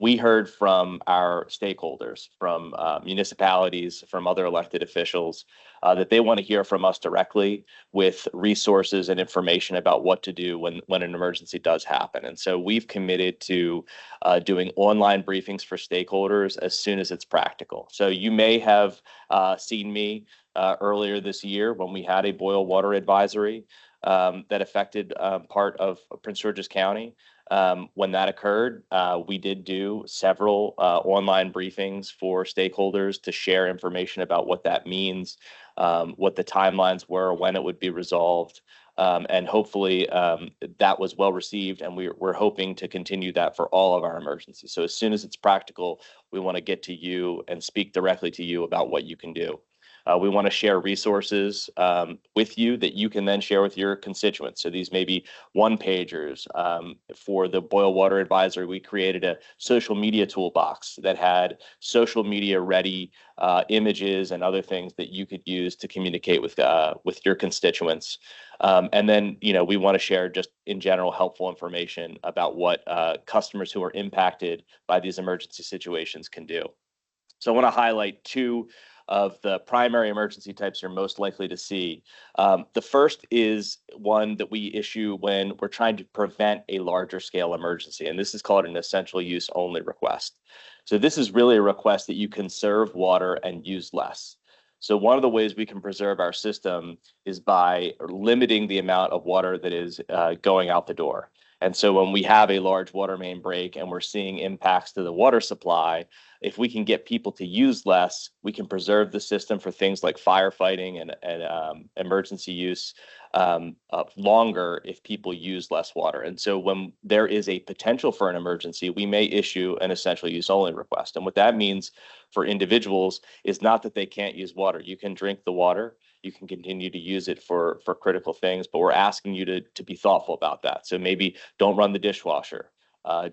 we heard from our stakeholders, from municipalities, from other elected officials, that they want to hear from us directly with resources and information about what to do when an emergency does happen. And so we've committed to doing online briefings for stakeholders as soon as it's practical. So you may have seen me earlier this year when we had a boil water advisory that affected part of Prince George's County. When that occurred, we did do several online briefings for stakeholders to share information about what that means, what the timelines were, when it would be resolved, and hopefully that was well received, and we're hoping to continue that for all of our emergencies. So as soon as it's practical, we want to get to you and speak directly to you about what you can do. We want to share resources with you that you can then share with your constituents. So these may be one-pagers. For the boil water advisory, we created a social media toolbox that had social media ready images and other things that you could use to communicate with your constituents. And then, we want to share just in general helpful information about what customers who are impacted by these emergency situations can do. So I want to highlight two of the primary emergency types you're most likely to see. The first is one that we issue when we're trying to prevent a larger scale emergency, and this is called an essential use only request. So this is really a request that you conserve water and use less. So one of the ways we can preserve our system is by limiting the amount of water that is going out the door. And so when we have a large water main break and we're seeing impacts to the water supply, if we can get people to use less, we can preserve the system for things like firefighting and emergency use longer if people use less water. And so when there is a potential for an emergency, we may issue an essential use only request. And what that means for individuals is not that they can't use water. You can drink the water. You can continue to use it for critical things, but we're asking you to be thoughtful about that. So maybe don't run the dishwasher.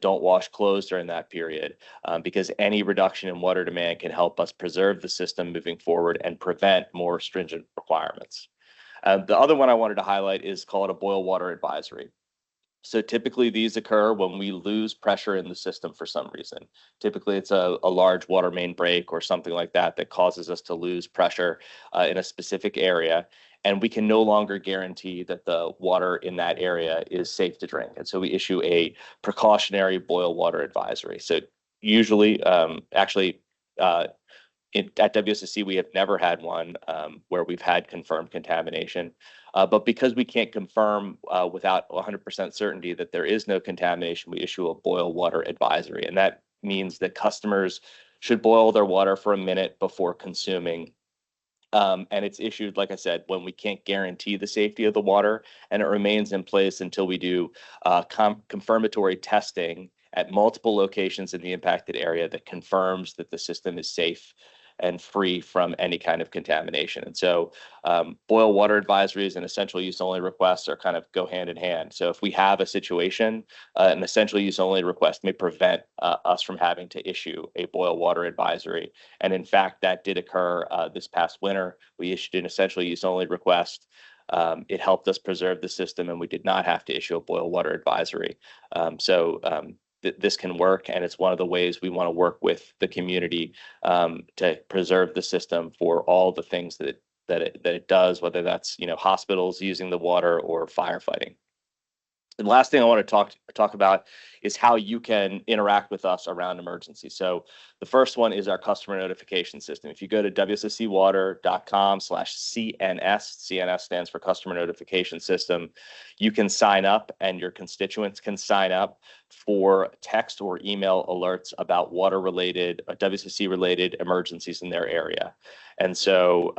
Don't wash clothes during that period, because any reduction in water demand can help us preserve the system moving forward and prevent more stringent requirements. The other one I wanted to highlight is called a boil water advisory. So typically these occur when we lose pressure in the system for some reason. Typically it's a large water main break or something like that that causes us to lose pressure in a specific area. And we can no longer guarantee that the water in that area is safe to drink. And so we issue a precautionary boil water advisory. So usually, at WSSC, we have never had one where we've had confirmed contamination. But because we can't confirm without 100% certainty that there is no contamination, we issue a boil water advisory. And that means that customers should boil their water for a minute before consuming. And it's issued, like I said, when we can't guarantee the safety of the water, and it remains in place until we do confirmatory testing at multiple locations in the impacted area that confirms that the system is safe and free from any kind of contamination. And so boil water advisories and essential use only requests are kind of go hand in hand. So if we have a situation, an essential use only request may prevent us from having to issue a boil water advisory. And in fact, that did occur this past winter. We issued an essential use only request. It helped us preserve the system, and we did not have to issue a boil water advisory. This can work, and it's one of the ways we want to work with the community to preserve the system for all the things that it does, whether that's hospitals using the water or firefighting. The last thing I want to talk about is how you can interact with us around emergencies. So the first one is our customer notification system. If you go to wsscwater.com/CNS, CNS stands for Customer Notification System, you can sign up and your constituents can sign up for text or email alerts about water-related, WCC-related emergencies in their area. And so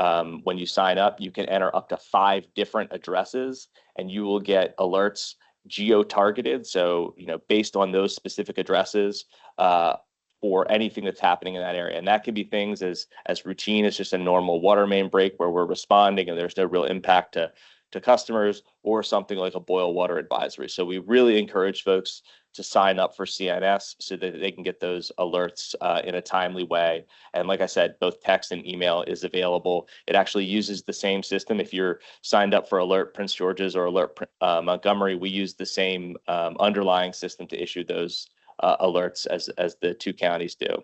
when you sign up, you can enter up to 5 different addresses and you will get alerts geo-targeted, so based on those specific addresses for anything that's happening in that area. And that can be things as routine as just a normal water main break where we're responding and there's no real impact to customers, or something like a boil water advisory. So we really encourage folks to sign up for CNS so that they can get those alerts in a timely way. And like I said, both text and email is available. It actually uses the same system. If you're signed up for Alert Prince George's or Alert Montgomery, we use the same underlying system to issue those alerts as the 2 counties do.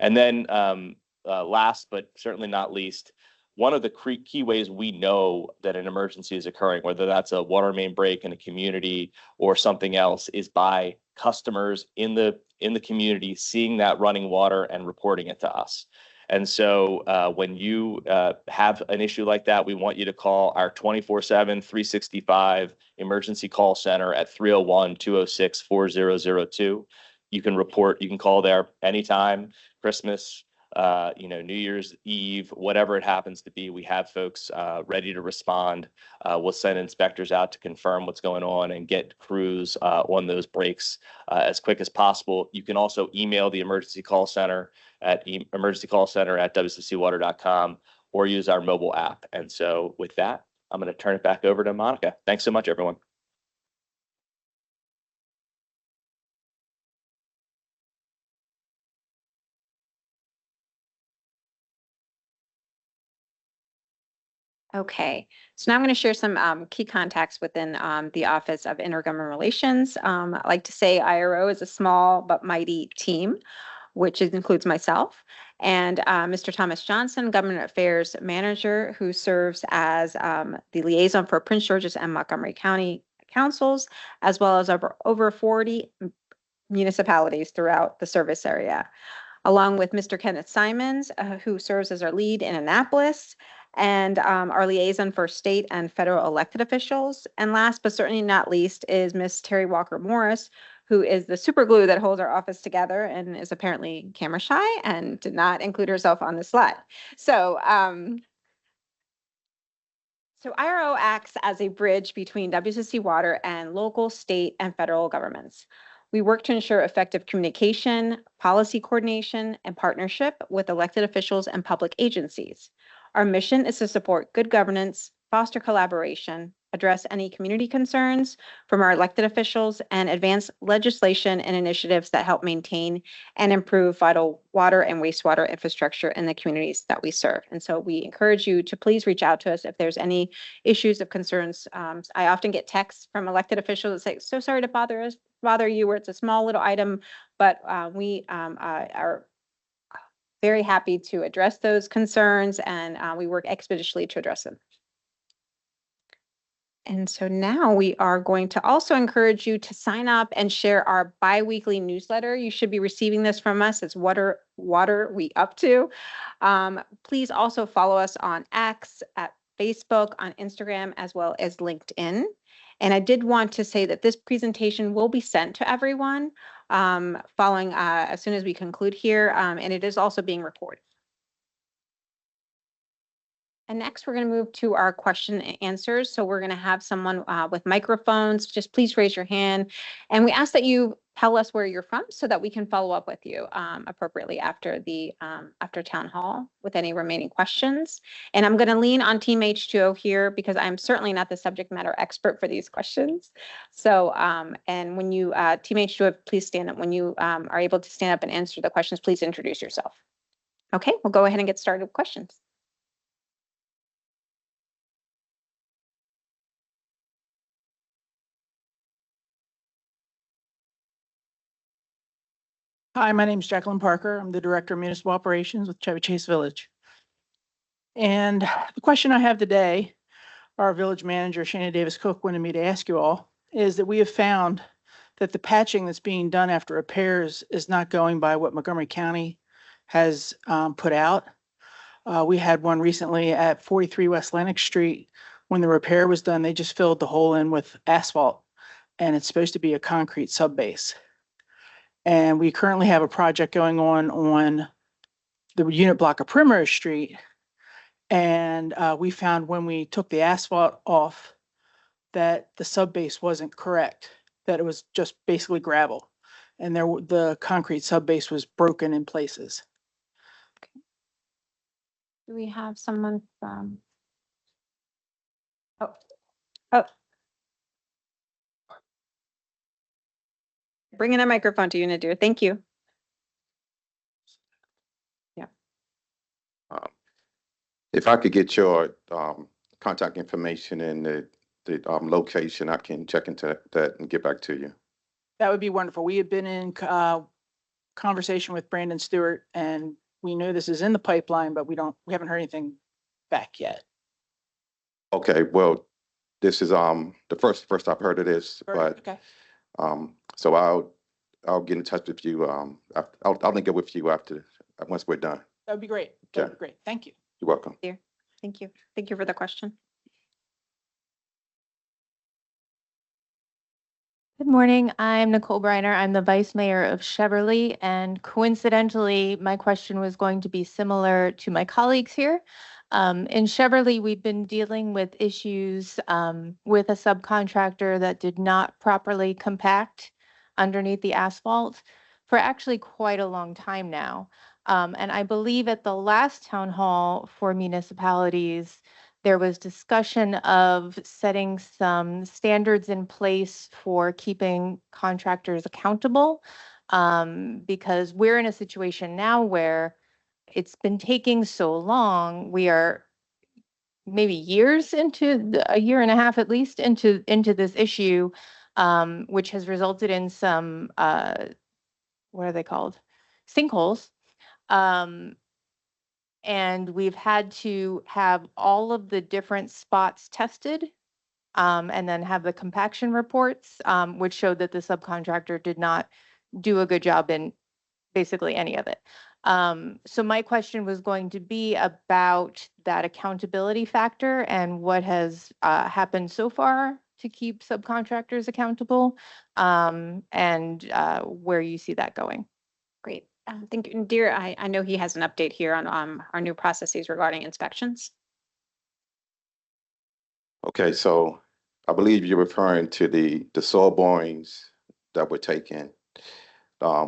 And then last, but certainly not least, one of the key ways we know that an emergency is occurring, whether that's a water main break in a community or something else, is by customers in the community seeing that running water and reporting it to us. And so when you have an issue like that, we want you to call our 24/7, 365 emergency call center at 301-206-4002. You can call there anytime, Christmas, New Year's Eve, whatever it happens to be. We have folks ready to respond. We'll send inspectors out to confirm what's going on and get crews on those breaks as quick as possible. You can also email the emergency call center at emergencycallcenter@wccwater.com or use our mobile app. And so with that, I'm going to turn it back over to Monica. Thanks so much, everyone. Okay, so now I'm going to share some key contacts within the Office of Intergovernmental Relations. I like to say IRO is a small but mighty team, which includes myself and Mr. Thomas Johnson, Government Affairs Manager, who serves as the liaison for Prince George's and Montgomery County councils, as well as over 40 municipalities throughout the service area, along with Mr. Kenneth Simons, who serves as our lead in Annapolis, and our liaison for state and federal elected officials. And last but certainly not least is Miss Terry Walker Morris, who is the super glue that holds our office together and is apparently camera shy and did not include herself on the slide. So IRO acts as a bridge between WCC Water and local, state, and federal governments. We work to ensure effective communication, policy coordination, and partnership with elected officials and public agencies. Our mission is to support good governance, foster collaboration, address any community concerns from our elected officials, and advance legislation and initiatives that help maintain and improve vital water and wastewater infrastructure in the communities that we serve. And so we encourage you to please reach out to us if there's any issues of concerns. I often get texts from elected officials that say, "So sorry to bother you," where it's a small little item, but we are very happy to address those concerns, and we work expeditiously to address them. And so now we are going to also encourage you to sign up and share our bi-weekly newsletter. You should be receiving this from us. It's What Are We Up To? Please also follow us on X, at Facebook, on Instagram, as well as LinkedIn. And I did want to say that this presentation will be sent to everyone following as soon as we conclude here, and it is also being recorded. And next, we're going to move to our question and answers. So we're going to have someone with microphones. Just please raise your hand. And we ask that you tell us where you're from so that we can follow up with you appropriately after after town hall with any remaining questions. And I'm going to lean on Team H2O here because I'm certainly not the subject matter expert for these questions. So, and when you, Team H2O, please stand up. When you are able to stand up and answer the questions, please introduce yourself. Okay, we'll go ahead and get started with questions. Hi, my name is Jacqueline Parker. I'm the Director of Municipal Operations with Chevy Chase Village. And the question I have today, our village manager, Shana Davis Cook, wanted me to ask you all, is that we have found that the patching that's being done after repairs is not going by what Montgomery County has put out. We had one recently at 43 West Lennox Street. When the repair was done, they just filled the hole in with asphalt, and it's supposed to be a concrete subbase. And we currently have a project going on the unit block of Primrose Street. And we found when we took the asphalt off that the subbase wasn't correct, that it was just basically gravel. And the concrete subbase was broken in places. Do we have someone from? Oh. Bringing a microphone to you, Nadir. Thank you. Yeah. If I could get your contact information and the location, I can check into that and get back to you. That would be wonderful. We have been in conversation with Brandon Stewart, and we know this is in the pipeline, but we haven't heard anything back yet. Okay, well, this is the first I've heard of this, but Okay. so I'll get in touch with you. I'll link up with you once we're done. That would be great. That would be great. Thank you. You're welcome. Thank you. Thank you for the question. Good morning. I'm Nicole Briner. I'm the Vice Mayor of Cheverly, and coincidentally, my question was going to be similar to my colleagues here. In Cheverly, we've been dealing with issues with a subcontractor that did not properly compact underneath the asphalt for actually quite a long time now. And I believe at the last town hall for municipalities, there was discussion of setting some standards in place for keeping contractors accountable, because we're in a situation now where it's been taking so long. We are maybe years into a year and a half at least into this issue, which has resulted in some what are they called? Sinkholes. And we've had to have all of the different spots tested, and then have the compaction reports, which showed that the subcontractor did not do a good job in basically any of it. So my question was going to be about that accountability factor and what has happened so far to keep subcontractors accountable, and where you see that going. Great. Thank you. Dear, I know he has an update here on our new processes regarding inspections. Okay, so I believe you're referring to the soil borings that were taken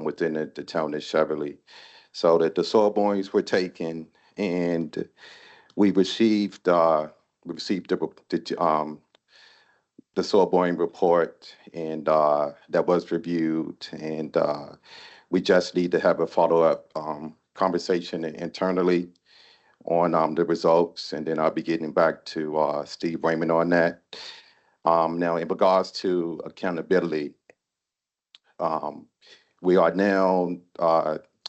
within the town of Cheverly. So that the soil borings were taken, and we received the soil boring report, and that was reviewed, and we just need to have a follow-up conversation internally on the results, and then I'll be getting back to Steve Raymond on that. Now, in regards to accountability, we are now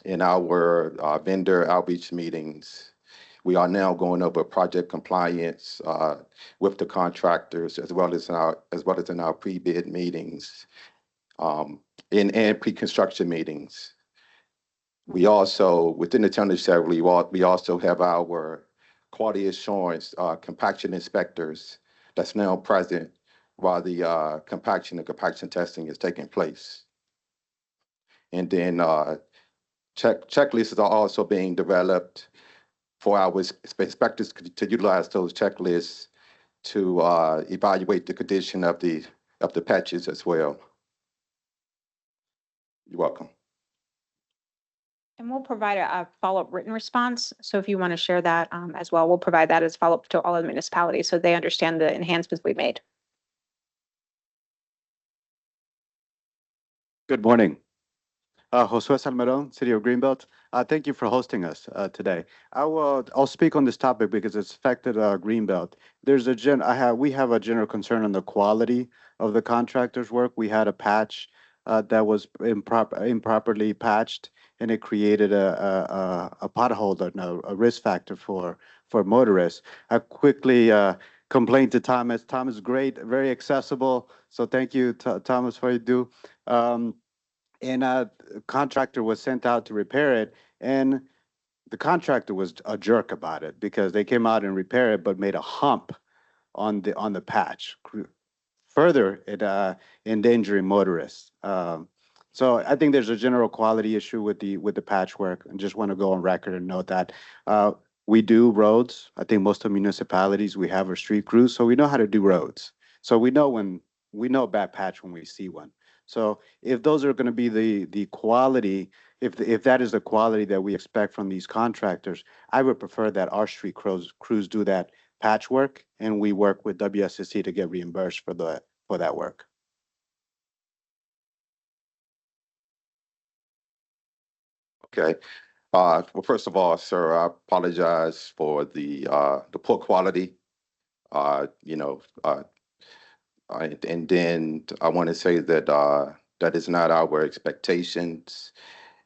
in our vendor outreach meetings. We are now going over project compliance with the contractors, as well as in our pre-bid meetings, and pre-construction meetings. We also, within the town of Cheverly, we also have our quality assurance compaction inspectors that's now present while the compaction testing is taking place. And then checklists are also being developed for our inspectors to utilize those checklists to evaluate the condition of the patches as well. You're welcome. And we'll provide a follow-up written response. So if you want to share that as well, we'll provide that as follow-up to all of the municipalities so they understand the enhancements we made. Good morning. Josue Salmeron, City of Greenbelt. Thank you for hosting us today. I'll speak on this topic because it's affected Greenbelt. We have a general concern on the quality of the contractor's work. We had a patch that was improperly patched, and it created a pothole and a risk factor for motorists. I quickly complained to Thomas. Thomas is great, very accessible. So thank you, Thomas, for what you do. And a contractor was sent out to repair it, and the contractor was a jerk about it because they came out and repaired it, but made a hump on the patch, further it endangering motorists. So I think there's a general quality issue with the patchwork, and just want to go on record and note that we do roads. I think most of municipalities, we have our street crews, so we know how to do roads. So we know a bad patch when we see one. So if those are going to be the quality, if that is the quality that we expect from these contractors, I would prefer that our street crews do that patchwork, and we work with WSSC to get reimbursed for that work. Okay. Well, first of all, sir, I apologize for the poor quality. And then I want to say that that is not our expectations.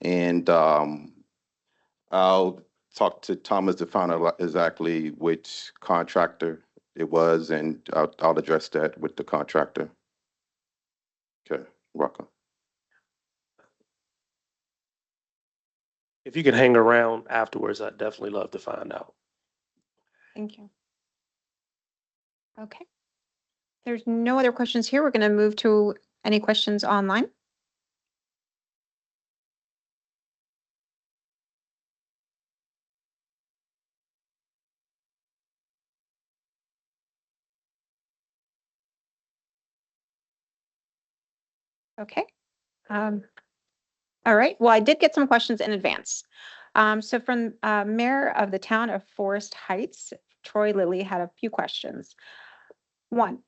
And I'll talk to Thomas to find out exactly which contractor it was, and I'll address that with the contractor. Okay, welcome. If you can hang around afterwards, I'd definitely love to find out. Thank you. Okay. There's no other questions here. We're going to move to any questions online. Okay. All right. Well, I did get some questions in advance. So from Mayor of the Town of Forest Heights, Troy Lilly had a few questions. One,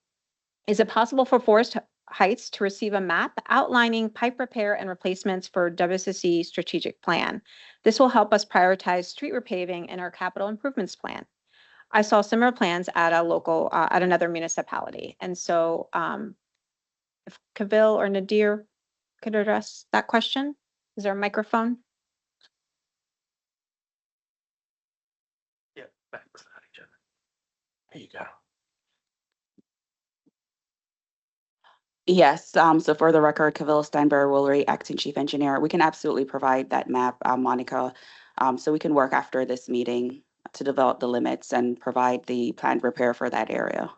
is it possible for Forest Heights to receive a map outlining pipe repair and replacements for WSSC strategic plan? This will help us prioritize street repaving in our capital improvements plan. I saw similar plans at at another municipality. And so if Kavil or Nadir could address that question. Is there a microphone? Yeah, backside each other. There you go. Yes, so for the record, Kavil Steinberg-Woolery, Acting Chief Engineer, we can absolutely provide that map, Monica. So we can work after this meeting to develop the limits and provide the planned repair for that area.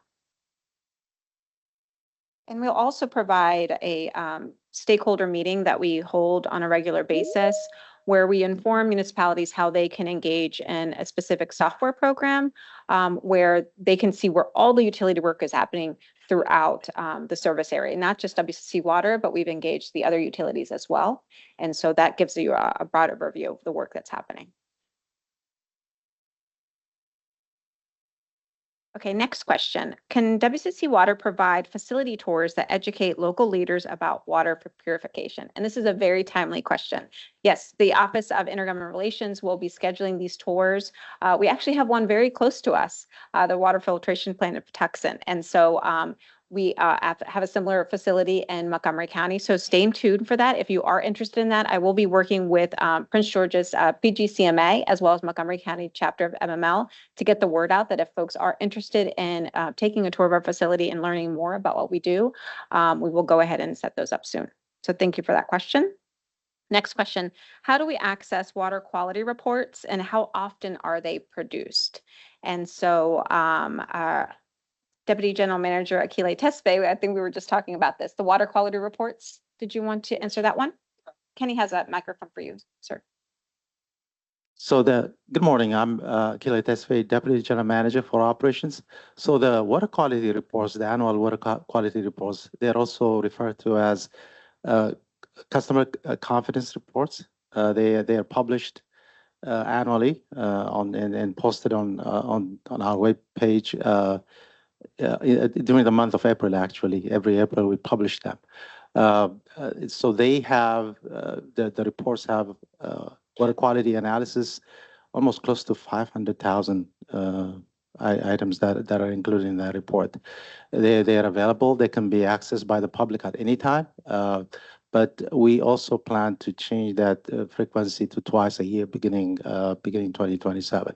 And we'll also provide a stakeholder meeting that we hold on a regular basis where we inform municipalities how they can engage in a specific software program where they can see where all the utility work is happening throughout the service area, not just WCC Water, but we've engaged the other utilities as well. And so that gives you a broader overview of the work that's happening. Okay, next question. Can WCC Water provide facility tours that educate local leaders about water purification? And this is a very timely question. Yes, the Office of Intergovernmental Relations will be scheduling these tours. We actually have one very close to us, the water filtration plant at Patuxent. And so we have a similar facility in Montgomery County. So stay tuned for that. If you are interested in that, I will be working with Prince George's PGCMA as well as Montgomery County chapter of MML to get the word out that if folks are interested in taking a tour of our facility and learning more about what we do, we will go ahead and set those up soon. So thank you for that question. Next question, how do we access water quality reports and how often are they produced? And so Deputy General Manager Akile Tespe, I think we were just talking about this, the water quality reports. Did you want to answer that one? Kenny has a microphone for you, sir. Good morning, I'm Kila Tesfaye, Deputy General Manager for Operations. So the water quality reports, the annual water quality reports, they're also referred to as customer confidence reports. They are published annually and posted on our web page during the month of April. Actually, every April we publish them. So they have the reports have water quality analysis, almost close to 500,000 items that are included in that report. They are available. They can be accessed by the public at any time. But we also plan to change that frequency to twice a year, beginning 2027.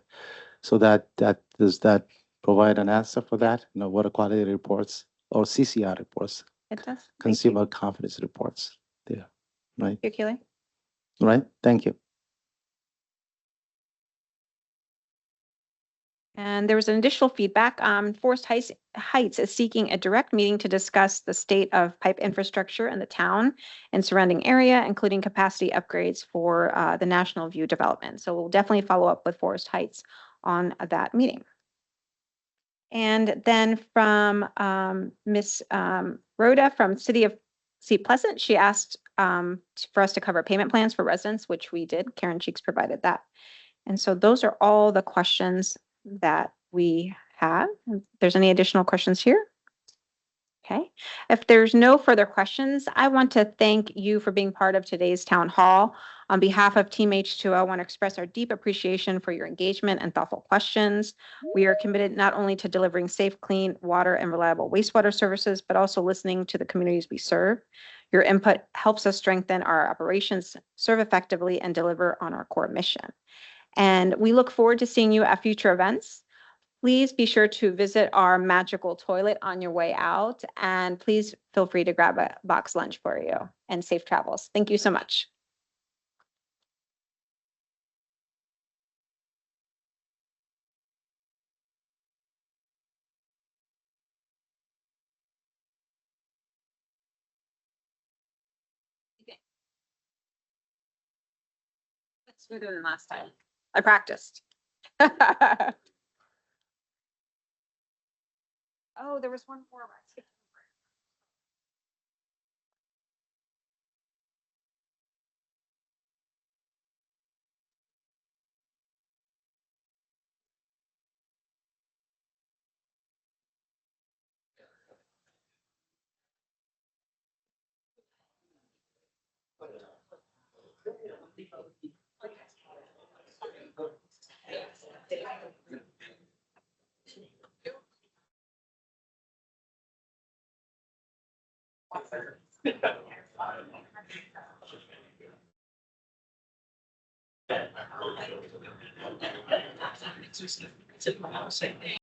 So does that provide an answer for that? You know, water quality reports or CCR reports? It does. Consumer confidence reports. Yeah, right. Thank you, Keely. Right. Thank you. And there was an additional feedback. Forest Heights is seeking a direct meeting to discuss the state of pipe infrastructure in the town and surrounding area, including capacity upgrades for the National View development. So we'll definitely follow up with Forest Heights on that meeting. And then from Miss Rhoda from City of Seat Pleasant, she asked for us to cover payment plans for residents, which we did. Karen Cheeks provided that. And so those are all the questions that we have. If there's any additional questions here? Okay. If there's no further questions, I want to thank you for being part of today's town hall. On behalf of Team H2O, I want to express our deep appreciation for your engagement and thoughtful questions. We are committed not only to delivering safe, clean water and reliable wastewater services, but also listening to the communities we serve. Your input helps us strengthen our operations, serve effectively, and deliver on our core mission. And we look forward to seeing you at future events. Please be sure to visit our magical toilet on your way out, and please feel free to grab a box lunch for you, and safe travels. Thank you so much. It's smoother than last time. I practiced. Oh, there was one more.